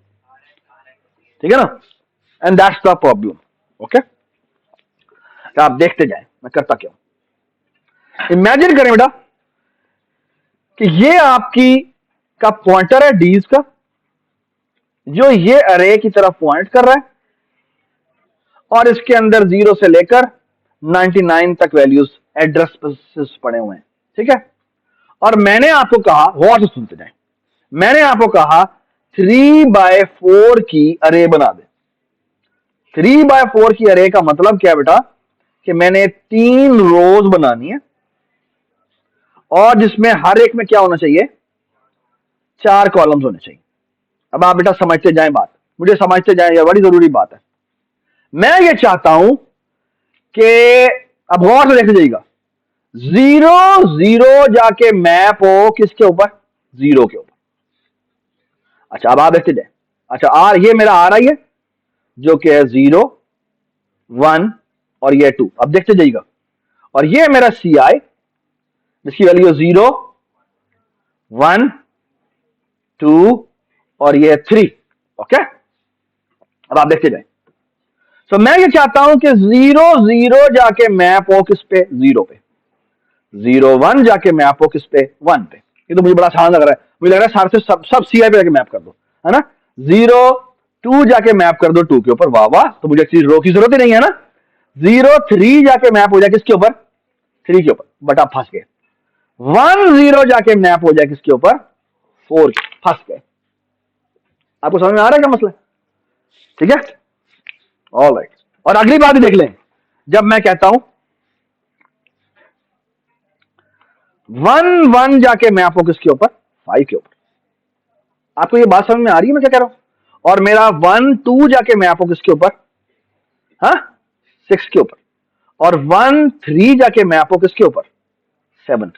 ठीक है ना, and that's the problem. Okay, तो आप देखते जाएं मैं करता क्या हूं। इमेजिन करें बेटा कि ये आपकी का पॉइंटर है डीज का, जो ये अरे की तरफ पॉइंट कर रहा है, और इसके अंदर 0 से लेकर 99 तक वैल्यूज एड्रेस पड़े हुए हैं। ठीक है, और मैंने आपको कहा, गौर से सुनते जाएं, मैंने आपको कहा 3x4 की अरे बना दे। 3x4 की अरे का मतलब क्या बेटा, कि मैंने 3 रोज बनानी है, और जिसमें हर एक में क्या होना चाहिए, 4 कॉलम्स होने चाहिए। अब आप बेटा समझते जाएं बात, मुझे समझते जाएं, यह बड़ी जरूरी बात है। मैं ये चाहता हूं कि, अब गौर से देखते जाइएगा, 0 0 जाके मैप हो किसके ऊपर, 0 के ऊपर। अच्छा अब आप देखते जाए, अच्छा आर, ये मेरा आर आई है जो कि है 0 1 और ये 2, अब देखते जाइएगा, और ये मेरा सी आई जिसकी वैल्यू 0 1 2 और ये 3। ओके, अब आप देखते जाए, तो मैं ये चाहता हूं कि 0 0 जाके मैप हो किस पे, 0 पे, 0 1 जाके मैप हो किस पे, 1 पे। ये तो मुझे बड़ा आसान लग रहा है, मुझे लग रहा है सारे से सब सी आई पे जाके मैप कर दो, है ना। 0 2 जाके मैप कर दो 2 के ऊपर, वाह वाह, तो मुझे किसी रो की जरूरत ही नहीं है ना। 0 3 जाके मैप हो जाए किसके ऊपर, 3 के ऊपर, बट आप फंस गए। 1 0 जाके मैप हो जाए किसके ऊपर, 4 के, फंस गए। आपको समझ में आ रहा है क्या मसला, ठीक है, ऑलराइट। और अगली बात भी देख लें, जब मैं कहता हूं 1 1 जाके मैप हो किसके ऊपर, 5 के ऊपर। आपको ये बात समझ में आ रही है मैं क्या कह रहा हूं, और मेरा 1 2 जाके मैप हो किसके ऊपर, हाँ 6 के ऊपर, और 1 3 जाके मैप हो किसके ऊपर, 7,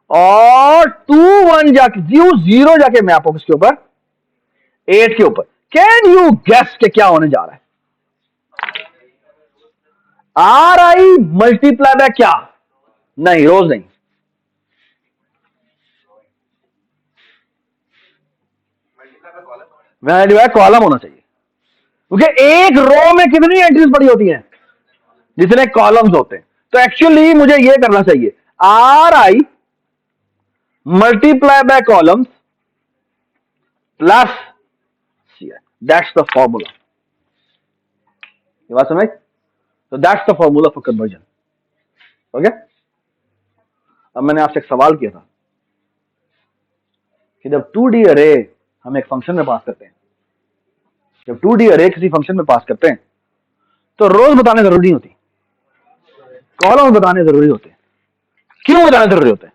और 2 1 जाके 0 जाके मैप हो किसके ऊपर, 8 के ऊपर। कैन यू गेस के क्या होने जा रहा है, आर आई मल्टीप्लाई बाय क्या, नहीं रोज नहीं, वैल्यू है कॉलम होना चाहिए, क्योंकि एक रो में कितनी एंट्रीज पड़ी होती हैं, जितने कॉलम्स होते हैं। तो एक्चुअली मुझे यह करना चाहिए, R I multiply by columns plus C I, that's the formula. ये बात समझ, तो that's the formula for conversion. Okay, अब मैंने आपसे एक सवाल किया था, कि जब 2D अरे हम एक फंक्शन में पास करते हैं, जब 2D अरे किसी फंक्शन में पास करते हैं तो रोज बताने जरूरी नहीं होती, कॉलम बताने जरूरी होते हैं। क्यों बताने जरूरी होते हैं?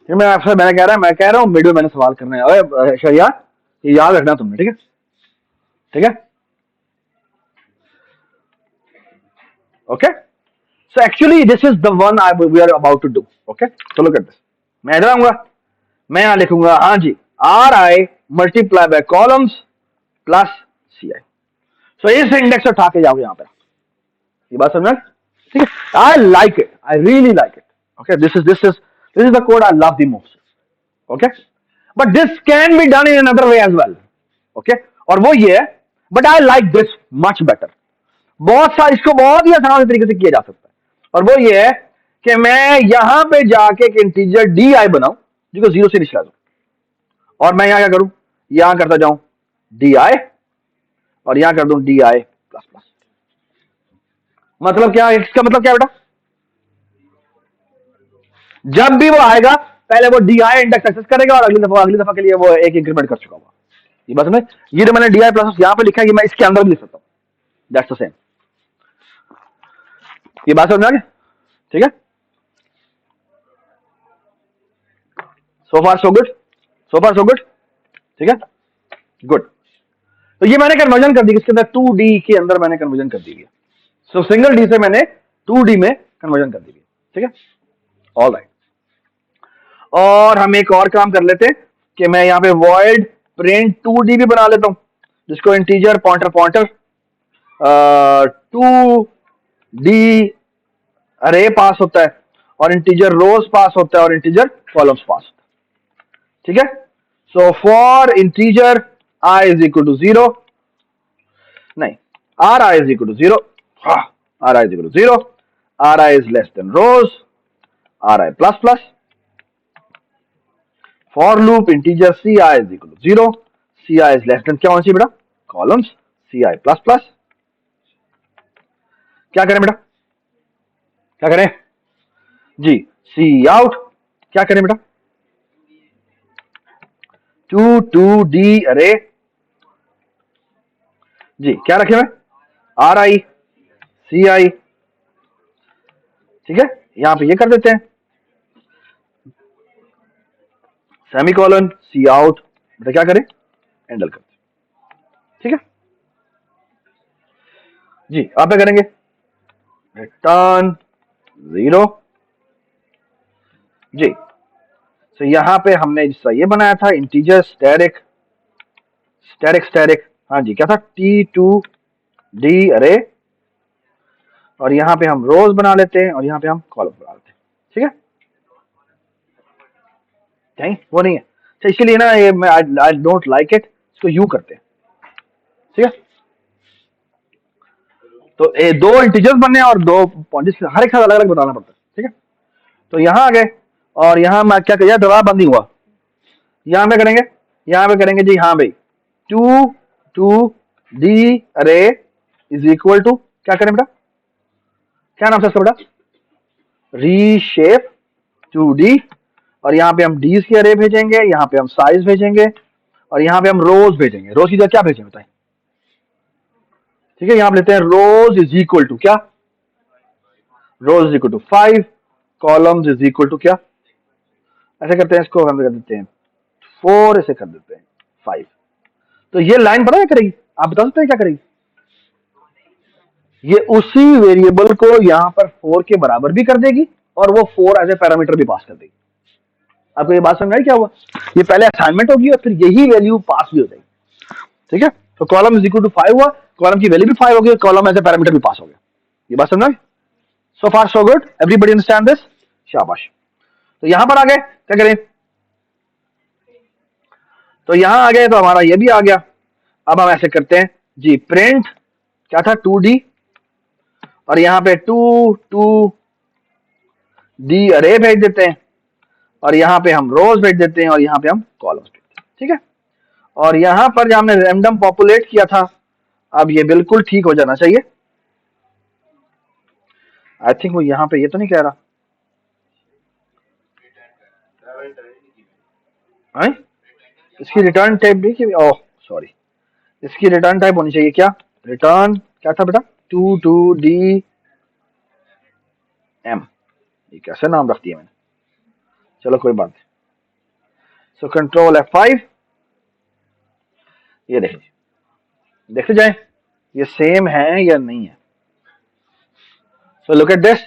मैं आपसे मैंने कह रहा हूं वीडियो मैंने सवाल करना है। अरे शरिया, ये याद रखना तुमने, ठीक है? ठीक है, okay. So actually this is the one we are about to do. Okay, तो लुक एट दिस। मैं इधर आऊंगा, मैं यहां लिखूंगा हाँ जी r I multiply by columns plus C i. So इस इंडेक्स उठा के जाओ यहां पर, ये बात समझ? ठीक है, I like it, I really like it. Okay, this is the code I love the most. Okay, but this can be done in another way as well. Okay, और वो ये है, but I like this much better. बहुत सारा इसको बहुत ही आसान तरीके से किया जा सकता है, और वो ये है कि मैं यहां पे जाके एक इंटीजर डी आई बनाऊं जिसको जीरो से निकाल दूं, और मैं यहां क्या करूं, यहां करता जाऊं डी आई और यहां कर दूं डी आई प्लस प्लस। मतलब क्या, इसका मतलब क्या बेटा, जब भी वो आएगा पहले वो डी आई इंडेक्स एक्सेस करेगा और अगली दफा के लिए वो एक इंक्रीमेंट कर चुका होगा। ये बात में, ये जो मैंने डी आई प्लस यहां पे लिखा है, ये मैं इसके अंदर भी लिख सकता हूं, दैट्स द सेम। ये बात समझ में आ गई? ठीक है, सो फार सो गुड, सो फार सो गुड। ठीक है, गुड। तो ये मैंने कन्वर्जन कर दी किसके अंदर, 2D के अंदर मैंने कन्वर्जन कर दी है। सो सिंगल डी से मैंने 2D में कन्वर्जन कर दी है। ठीक है, ऑल राइट। और हम एक और काम कर लेते हैं कि मैं यहां पे वॉइड प्रिंट 2D भी बना लेता हूं, जिसको इंटीजर पॉइंटर 2D अरे पास होता है, और इंटीजर रोज पास होता है, और इंटीजर कॉलम्स पास होता है। ठीक है, so for integer I is equal to 0, नहीं, R I is equal to 0, R I is equal to 0, R I is less than rows, R I plus plus. For loop integer C I is equal to 0, C I is less than क्या होना चाहिए बेटा, columns C I plus plus. क्या करें बेटा, क्या करें जी, सी out क्या करें बेटा, 2D अरे जी, क्या रखे मैं, आर आई सी आई। ठीक है, यहां पे ये कर देते हैं सेमीकोलन सी आउट, बेटा क्या करें, एंडल करते हैं। ठीक है जी, आप क्या करेंगे, रिटर्न 0 जी। तो यहां पे हमने जिसका ये बनाया था इंटीजर स्टैटिक, हाँ जी, क्या था, T2D अरे, और यहां पे हम रोज बना लेते हैं और यहां पे हम कॉलम बना लेते हैं। ठीक है, नहीं वो नहीं है, तो इसीलिए ना ये मैं आई डोंट लाइक इट, इसको यू करते हैं। ठीक है, तो ये दो इंटीजर्स बनने और दो हर एक साथ अलग अलग बताना पड़ता है। ठीक है, तो यहां आ गए, और यहां मैं क्या किया, दबाव बंद नहीं हुआ, यहां पे करेंगे, यहां पे करेंगे जी हाँ भाई 2D अरे इज इक्वल टू क्या करें बेटा, क्या नाम था इसका बेटा, रीशेप 2D, और यहाँ पे हम डीज की अरे भेजेंगे, यहाँ पे हम साइज भेजेंगे, और यहाँ पे हम रोज भेजेंगे। रोज की जगह क्या भेजें बताएं, ठीक है, यहां पे लेते हैं रोज इज इक्वल टू क्या, rows is equal to 5, columns is equal to क्या, ऐसे करते हैं, इसको हम कर देते हैं 4, ऐसे कर देते हैं 5। तो ये लाइन पता क्या करेगी, आप बता सकते हैं क्या करेगी, ये उसी वेरिएबल को यहां पर 4 के बराबर भी कर देगी, और वो 4 एज ए पैरामीटर भी पास कर देगी। आपको ये बात समझ आई क्या हुआ, ये पहले असाइनमेंट होगी और फिर यही वैल्यू पास भी हो जाएगी। ठीक है, तो कॉलम इज इक्वल टू 5 हुआ, कॉलम की वैल्यू भी 5 होगी, कॉलम एज ए पैरामीटर भी पास हो गया। ये बात समझ आई, so far so good, everybody understand this, शाबाश। तो यहां पर आ गए, क्या करें, तो यहां आ गए तो हमारा ये भी आ गया। अब हम ऐसे करते हैं जी, प्रिंट क्या था 2D, और यहां पे 2D अरे भेज देते हैं, और यहां पे हम रोज भेज देते हैं, और यहां पे हम कॉलम्स भेजते हैं। ठीक है, और यहां पर जहां हमने रैंडम पॉपुलेट किया था, अब ये बिल्कुल ठीक हो जाना चाहिए। आई थिंक वो यहां पे ये तो नहीं कह रहा, हैं? इसकी रिटर्न टाइप भी कि ओह सॉरी, इसकी रिटर्न टाइप होनी चाहिए क्या? रिटर्न क्या था बेटा? 22DM। ये कैसे नाम रख दिया मैंने? चलो कोई बात नहीं। सो कंट्रोल F5, ये देखिए, देखते जाए ये सेम है या नहीं है। So look at this.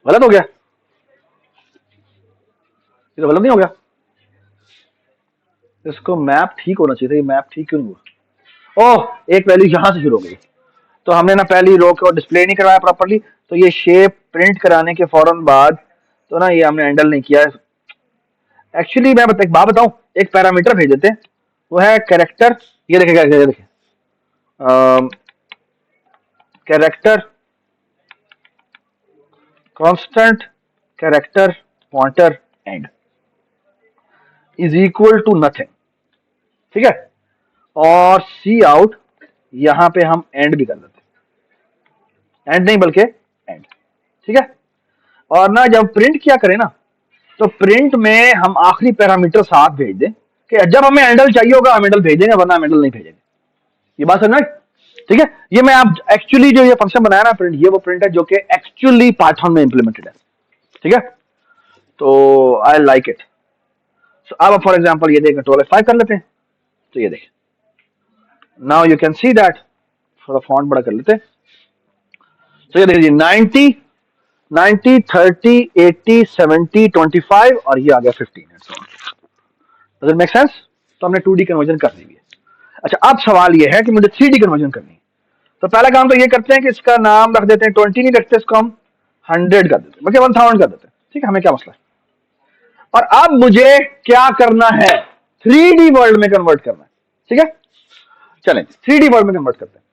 गलत हो गया? ये तो गलत नहीं हो गया। इसको मैप ठीक होना चाहिए था, ये मैप ठीक क्यों नहीं हुआ? ओह, एक वैल्यू यहां से शुरू हो गई। तो हमने ना पहली रो को डिस्प्ले नहीं करवाया प्रॉपर्ली, तो ये शेप प्रिंट कराने के फौरन बाद तो ना ये हमने हैंडल नहीं किया। एक्चुअली मैं एक बात बताऊं, एक पैरामीटर भेज देते हैं, वो है कैरेक्टर। ये देखेगा, ये देखें, character constant character pointer end is equal to nothing. ठीक है, और सी आउट यहां पे हम एंड भी कर देते हैं, एंड नहीं बल्कि एंड। ठीक है, और ना जब प्रिंट किया करें ना, तो प्रिंट में हम आखिरी पैरामीटर साथ भेज दें कि जब हमें हैंडल चाहिए होगा हम हैंडल भेजेंगे, वरना हैंडल नहीं भेजेंगे। ये बात समझ? ठीक है, ये मैं आप एक्चुअली जो ये फंक्शन बनाया ना प्रिंट, ये वो प्रिंट है जो कि एक्चुअली पाइथन में इंप्लीमेंटेड है। ठीक है, तो आई लाइक इट। अब फॉर एग्जांपल ये देखें, कंट्रोल F5 कर लेते हैं, तो ये देखें, now you can see that. थोड़ा फॉन्ट बड़ा कर लेते हैं। तो ये देखिए 90 90 30 80 70 25 और ये आ गया 15। Does it make sense? तो हमने 2D कन्वर्जन कर ली है। अच्छा, अब सवाल ये है कि मुझे 3D कन्वर्जन करनी है। तो पहला काम तो ये करते हैं कि इसका नाम रख देते हैं, 20 नहीं रखते, इसको हम 100 कर देते हैं, बल्कि 1000 कर देते हैं। ठीक है, हमें क्या मसला है? और अब मुझे क्या करना है? 3D वर्ल्ड में कन्वर्ट करना है। ठीक है, चलें 3D वर्ल्ड में कन्वर्ट करते हैं।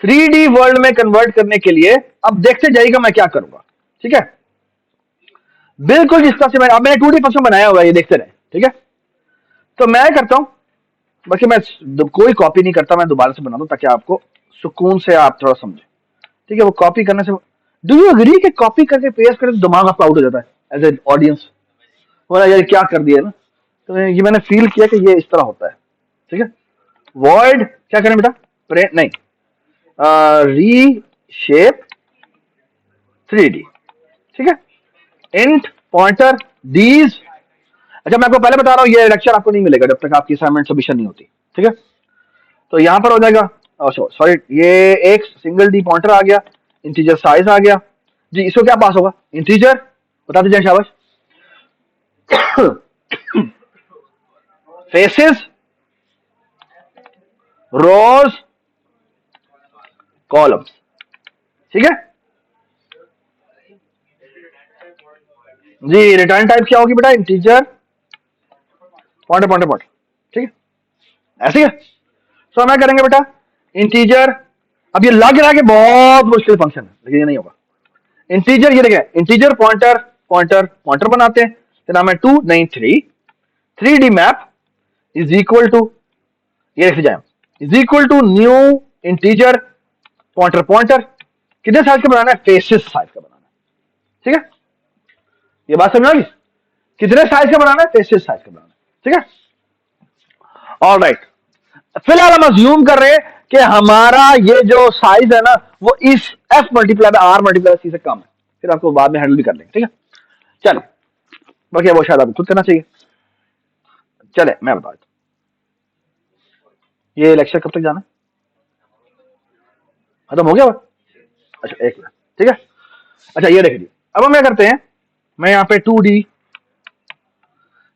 3D वर्ल्ड में कन्वर्ट करने के लिए अब देखते जाइएगा मैं क्या करूंगा। ठीक है, बिल्कुल जिस तरह से मैंने 2D फंक्शन बनाया हुआ है, ये देखते रहे। ठीक है, तो मैं करता हूं, बल्कि मैं कोई कॉपी नहीं करता, मैं दोबारा से बना दूं ताकि आपको सुकून से आप थोड़ा समझे। ठीक है, वो कॉपी करने से, डू यू एग्री कि कॉपी करके पेस्ट करके दिमाग आपका आउट हो जाता है एज ए ऑडियंस? बोला यार क्या कर दिया ना, तो ये मैंने फील किया कि ये इस तरह होता है। ठीक है, वॉइड क्या करें बेटा? प्रिंट नहीं, री शेप 3D। ठीक है, इंट पॉइंटर दीज। अच्छा, मैं आपको पहले बता रहा हूं, ये लेक्चर आपको नहीं मिलेगा जब तक आपकी असाइनमेंट सबमिशन नहीं होती। ठीक है, तो यहां पर हो जाएगा, सॉरी, ये एक सिंगल डी पॉइंटर आ गया, इंटीजर साइज आ गया जी। इसको क्या पास होगा? इंटीजर, बता दीजिए शाबाश। फेसेस, रोज, कॉलम्स। ठीक है जी, रिटर्न टाइप क्या होगी बेटा? Integer pointer pointer pointer. ठीक है, ऐसे ही है। सो मैं करेंगे बेटा इंटीजर। अब ये लग रहा है कि बहुत मुश्किल फंक्शन है, लेकिन ये नहीं होगा। इंटीजर, ये देखें, इंटीजर पॉइंटर पॉइंटर पॉइंटर बनाते हैं, तो नाम है 2 नहीं 3। 3D map is equal to, ये लिख जाए, is equal to new integer pointer pointer. कितने साइज का बनाना है? फेसेस साइज का बनाना है। ठीक है, ये बात समझ आ गई? कितने साइज का बनाना है? फेसेस साइज का बनाना है। ठीक है, ऑल राइट। फिलहाल हम अज्यूम कर रहे हैं कि हमारा ये जो साइज है ना, वो इस F multiply by R multiply C से कम है। फिर आपको बाद में हैंडल भी कर लेंगे। ठीक है, चलो, बाकी वो शायद आपको खुद करना चाहिए। चले मैं बता देता हूं, ये लेक्चर कब तक जाना है? खत्म हो गया वो? अच्छा, एक मिनट। ठीक है, अच्छा ये देखिए, अब हम क्या करते हैं, मैं यहाँ पे 2D,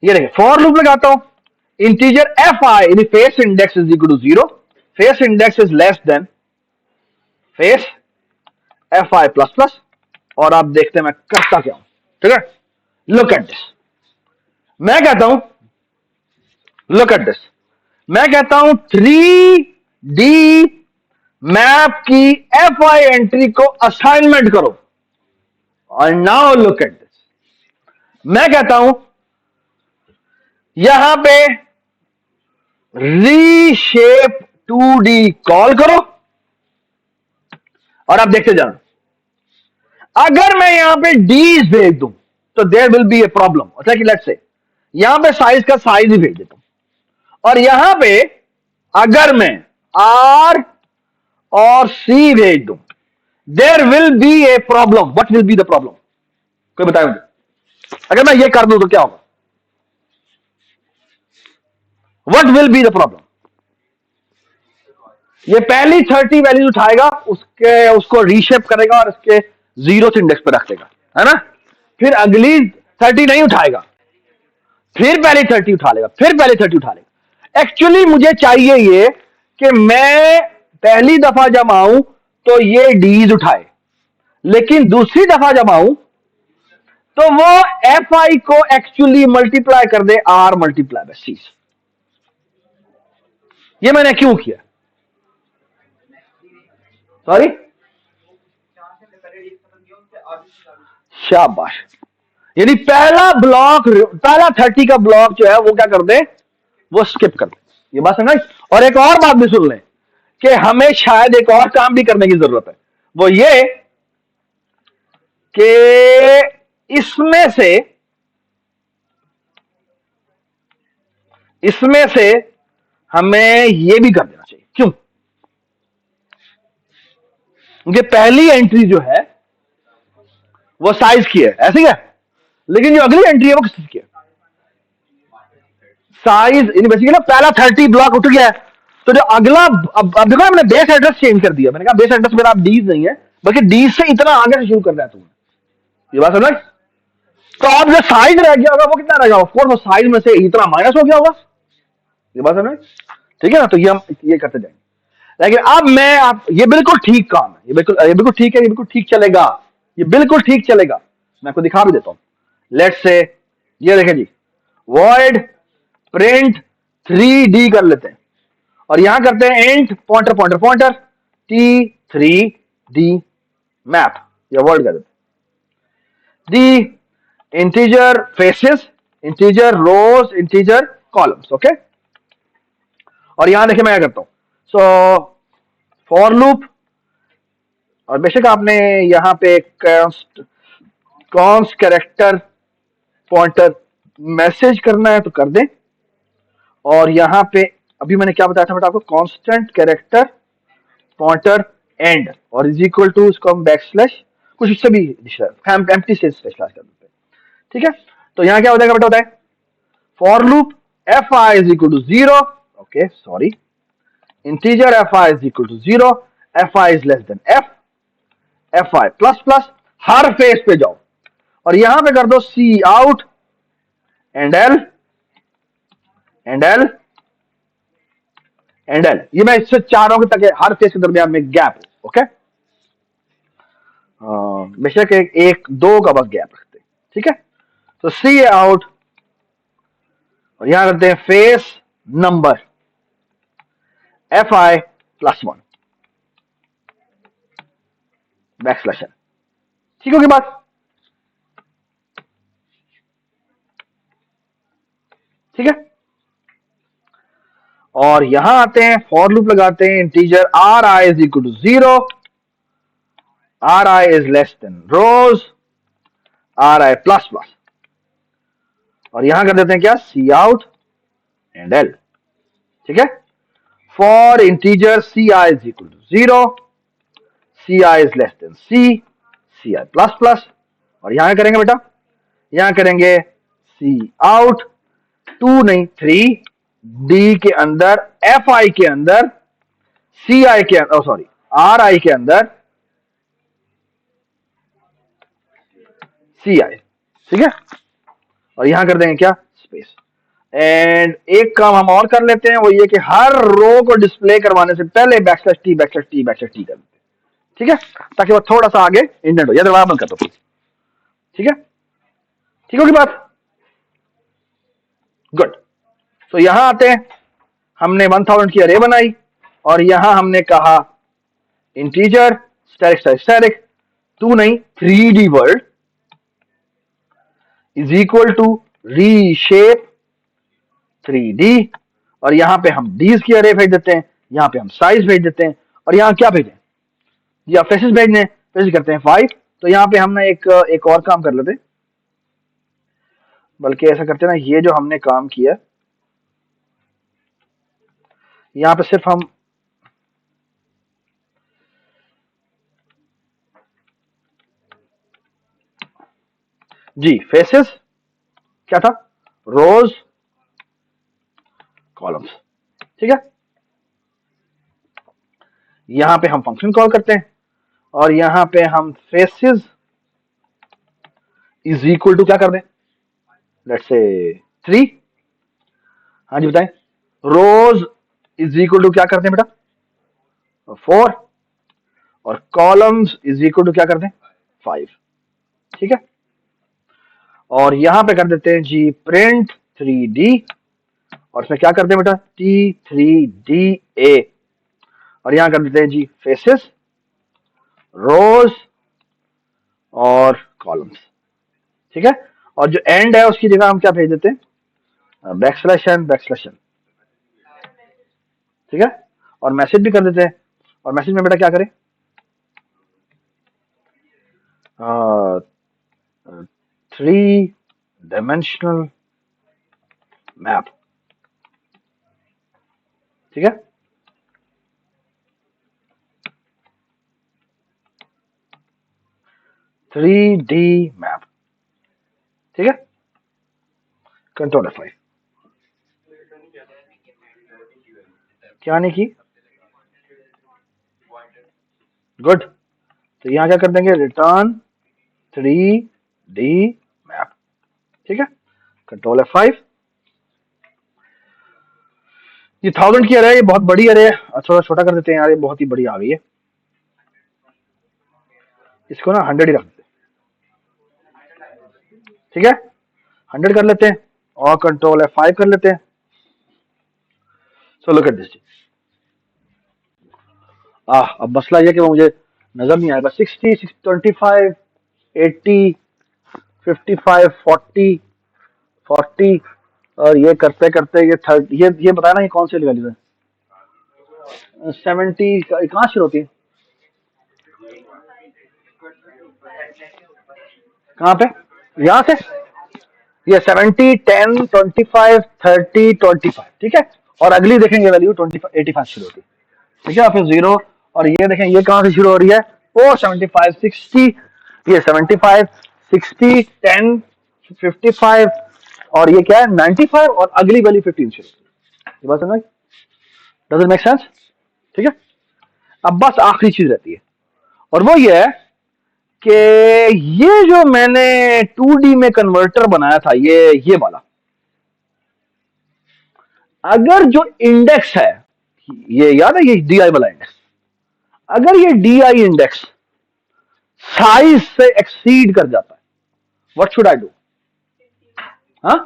ये देखिए, फॉर लूप लगाता हूं। Integer Fi in face index is equal to 0, face index is less than face Fi plus plus. और आप देखते हैं मैं करता क्या हूं। ठीक है, लुक एट दिस। मैं कहता हूं, लुक एट दिस, मैं कहता हूं 3D मैप की Fi एंट्री को असाइनमेंट करो। और नाउ लुक एट दिस, मैं कहता हूं यहां पे रीशेप 2D कॉल करो, और आप देखते जाना। अगर मैं यहां पे डीज भेज दूं तो there will be a problem. Let's say यहां पे साइज का साइज ही भेज देता हूं और यहां पे अगर मैं आर और सी भेज दूं, there will be a problem. What will be the problem? कोई बताए मुझे. अगर मैं ये कर दूं तो क्या होगा? What will be the problem? ये पहली 30 वैल्यूज उठाएगा, उसको रीशेप करेगा और इसके 0 इंडेक्स पर रख देगा, है ना. फिर अगली 30 नहीं उठाएगा, फिर पहले 30 उठा लेगा, फिर पहले 30 उठा लेगा. एक्चुअली मुझे चाहिए ये कि मैं पहली दफा जब आऊं तो ये डीज उठाए, लेकिन दूसरी दफा जब आऊं तो वो एफ आई को एक्चुअली मल्टीप्लाई कर दे आर मल्टीप्लाई बाय सी. ये मैंने क्यों किया? सॉरी, शाबाश. यानी पहला ब्लॉक, पहला 30 का ब्लॉक जो है वो क्या कर दे, वो स्किप कर दे. ये बात समझ. और एक और बात भी सुन लें कि हमें शायद एक और काम भी करने की जरूरत है. वो ये कि इसमें से हमें ये भी कर देना चाहिए. क्यों? क्योंकि पहली एंट्री जो है वो साइज की है, ऐसी है, लेकिन जो अगली एंट्री है वो किस की है? साइज. बेसिकली ना पहला 30 ब्लॉक उठ गया है, तो जो अगला, अब देखो मैंने बेस एड्रेस चेंज कर दिया. मैंने कहा बेस एड्रेस मेरा आप डीज नहीं है, बल्कि डीज से इतना आगे से शुरू कर रहा है तुमने. ये बात समझ. तो अब जो साइज रह गया होगा वो कितना रहेगा? ऑफकोर्स वो साइज में से इतना माइनस हो गया होगा. ये बात समझ. ठीक है ना. तो ये हम ये करते जाएंगे. लेकिन अब मैं आप, ये बिल्कुल ठीक काम है, ये बिल्कुल ठीक है, ये बिल्कुल ठीक चलेगा, ये बिल्कुल ठीक चलेगा. मैं आपको दिखा भी देता हूं. लेट्स से ये देखें जी, वॉइड प्रिंट 3D कर लेते हैं और यहां करते हैं int pointer pointer pointer T3D map, या वर्ड कर देते हैं. The integer faces, integer rose, integer columns. Okay. और यहां देखिए मैं क्या करता हूं. सो फॉर लूप, और बेशक आपने यहां पे कॉन्स्ट कैरेक्टर पॉइंटर मैसेज करना है तो कर दें. और यहां पे अभी मैंने क्या बताया था बेटा आपको, कांस्टेंट कैरेक्टर पॉइंटर एंड, और इज इक्वल टू, इसको हम बैक स्लैश कुछ इससे भी एम्प्टी से स्लैश कर देते हैं. ठीक है. तो यहां क्या हो जाएगा बेटा, होता है for loop f i is equal to 0. Okay sorry, integer f i is equal to 0, f i is less than f i plus plus. हर फेस पे जाओ और यहां पे कर दो cout endl endl endl. ये मैं इससे चाह रहा हूं कि ताकि हर फेस के दरमियान में गैप हो. ओके. बेशक एक दो का बस गैप रखते हैं. ठीक है. तो सी आउट और यहां करते हैं face number F i plus 1 back slash L. ठीक होगी बात. ठीक है. और यहां आते हैं, फॉर लूप लगाते हैं, integer R I is equal to 0, R I is less than rows, R I plus plus. और यहां कर देते हैं क्या, सी आउट एंड एल. ठीक है. For integer C I is equal to 0, C I is less than C I plus plus. और यहां करेंगे बेटा, यहां करेंगे सी आउट 2 नहीं 3 डी के अंदर, एफ आई के अंदर, सी आई के अंदर, सॉरी आर आई के अंदर सी आई. ठीक है. और यहां कर देंगे क्या, स्पेस. एंड एक काम हम और कर लेते हैं, वो ये कि हर रो को डिस्प्ले करवाने से पहले backslash t backslash t backslash T कर देते हैं. ठीक है. ताकि वो थोड़ा सा आगे इंडेंट हो. या दरवाजा बंद कर दो. ठीक है. ठीक होगी बात. गुड. तो यहां आते हैं, हमने 1000 की अरे बनाई और यहां हमने कहा इंटीजर स्टैटिक स्टैटिक स्टैटिक 2 नहीं 3D world is equal to reshape 3D. और यहां पे हम डीज की अरे भेज देते हैं, यहां पे हम साइज भेज देते हैं, और यहां क्या भेजें जी, आप फेसेस भेजने, फेसेस करते हैं 5. तो यहां पे हमने एक और काम कर लेते हैं. बल्कि ऐसा करते हैं ना, ये जो हमने काम किया यहाँ पे सिर्फ हम जी फेसेस क्या था, रोज कॉलम्स, ठीक है। यहां पे हम फंक्शन कॉल करते हैं और यहां पे हम फेसेस इज इक्वल टू क्या कर दें, लेट्स से 3। हाँ जी बताएं। रोज इज इक्वल टू क्या करते हैं बेटा, 4। और कॉलम्स इज इक्वल टू क्या कर दें, 5, ठीक है। और यहां पे कर देते हैं जी प्रिंट 3D और इसमें क्या करते हैं बेटा, T3DA। और यहां कर देते हैं जी फेसेस, रोज और कॉलम्स, ठीक है। और जो एंड है उसकी जगह हम क्या भेज देते हैं, बैकस्लैश n, ठीक है। और मैसेज भी कर देते हैं। और मैसेज में बेटा क्या करें, 3 डायमेंशनल मैप, ठीक है। 3D मैप, ठीक है। कंट्रोल F5, क्या नहीं की, गुड। तो यहां क्या कर देंगे, रिटर्न 3D मैप, ठीक है। Control F5। ये 1000 की अरे, ये बहुत बड़ी अरे है, थोड़ा छोटा कर देते हैं यार, ये बहुत ही बड़ी आ गई है। इसको ना 100 ही रख देते, ठीक है। 100 कर लेते हैं और कंट्रोल F5 कर लेते हैं। So look at this. अब मसला यह कि वो मुझे नजर नहीं आएगा, 60, 25, 80, 55, 40, 40। और ये करते करते ये 30, ये बताया ना, ये कौन सी वैल्यू है, 70 कहाँ शुरू होती है, कहाँ पे, यहाँ से। ये 70, 10, 25, 30, 25, ठीक है। और अगली देखेंगे वैल्यू 85 शुरू होती है, ठीक है। फिर 0। और ये देखें ये कहाँ से शुरू हो रही है, ओ 75, 60। ये 75, 60, 10, 55 और ये क्या है 95 और अगली वैल्यू 15 शुरू। ये बात समझ, डज इट मेक सेंस, ठीक है। अब बस आखिरी चीज रहती है और वो ये है कि ये जो मैंने 2D में कन्वर्टर बनाया था, ये वाला, अगर जो इंडेक्स है, ये याद है, ये DI वाला इंडेक्स, अगर ये DI इंडेक्स साइज से एक्सीड कर जाता है, व्हाट शुड आई डू, हाँ,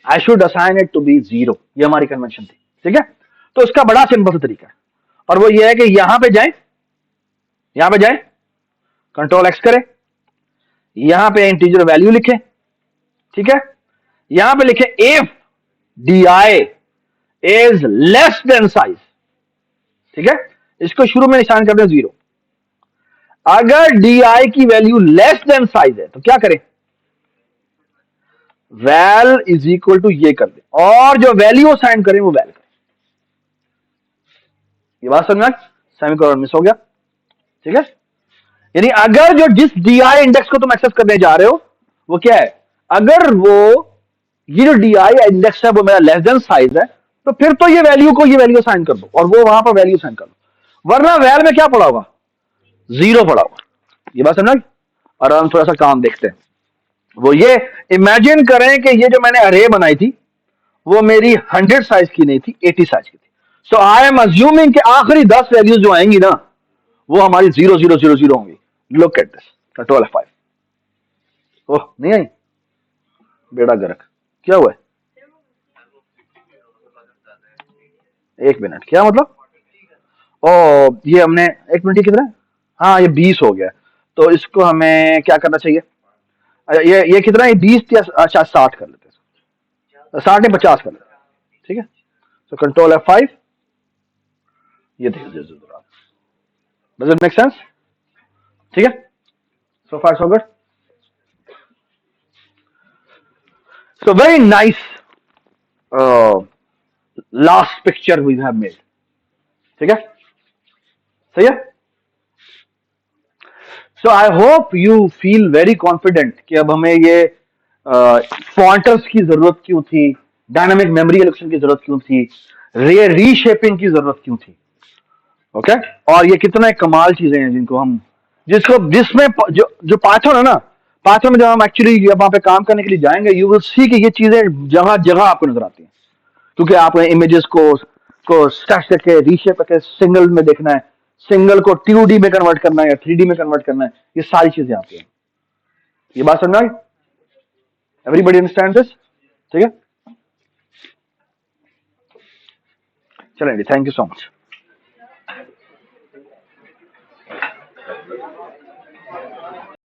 I should assign it to be 0। ये हमारी कन्वेंशन थी, ठीक है। तो इसका बड़ा सिंपल सा तरीका है और वो ये है कि यहां पे जाएं, यहां पे जाएं, कंट्रोल X करें, यहां पे इंटीजर वैल्यू लिखें, ठीक है। यहां पे लिखें if DI is less than size, ठीक है। इसको शुरू में निशान कर दें 0। अगर DI की वैल्यू लेस देन साइज है तो क्या करें, वैल इज इक्वल टू ये कर दें और जो वैल्यू असाइन करें वो वैल करें। ये बात समझ में, सेमीकोलन मिस हो गया, ठीक है। यानी अगर जो जिस DI इंडेक्स को तुम एक्सेस करने जा रहे हो वो क्या है, अगर वो ये जो DI इंडेक्स है वो मेरा लेस देन साइज है, तो फिर तो ये वैल्यू को ये वैल्यू असाइन कर दो और वो वहां पर वैल्यू असाइन कर दो, वरना वैल में क्या पड़ा होगा, 0 पड़ा होगा। ये बात समझ। और हम थोड़ा सा काम देखते हैं, वो ये इमेजिन करें कि ये जो मैंने अरे बनाई थी वो मेरी 100 साइज की नहीं थी, 80 साइज की थी। सो आई एम अज्यूमिंग कि आखिरी 10 वैल्यूज जो आएंगी ना वो हमारी 0000 होंगी। Look at this, control F5। ओह नहीं आई, बेड़ा गर्क, क्या हुआ है, एक मिनट, क्या मतलब, ओ ये हमने, एक मिनट, ये कितना है, हाँ ये 20 हो गया। तो इसको हमें क्या करना चाहिए, ये कितना है, 20 या अच्छा 60 कर लेते हैं, 60 नहीं 50 कर लेते हैं, ठीक है। तो कंट्रोल F5, ये देखिए जरा, डज इट मेक सेंस, ठीक है। So far so good. So very nice last picture we have made. ठीक है, सही है. So I hope you feel very confident कि अब हमें ये पॉइंटर्स की जरूरत क्यों थी, डायनामिक मेमोरी एलोकेशन की जरूरत क्यों थी, रीशेपिंग की जरूरत क्यों थी. ओके और ये कितना कमाल चीजें हैं जिनको हम जिसमें जो पाइथन है ना, पाइथन में जब हम एक्चुअली वहां पे काम करने के लिए जाएंगे यू विल सी कि ये चीजें जगह जगह आपको नजर आती हैं, क्योंकि आपने इमेजेस को स्टैश करके रीशेप करके सिंगल में देखना है, सिंगल को 2D में कन्वर्ट करना है या 3D में कन्वर्ट करना है, ये सारी चीजें आती हैं. ये बात समझ में आई? Everybody understand this? ठीक है, चलेंगे. Thank you so much.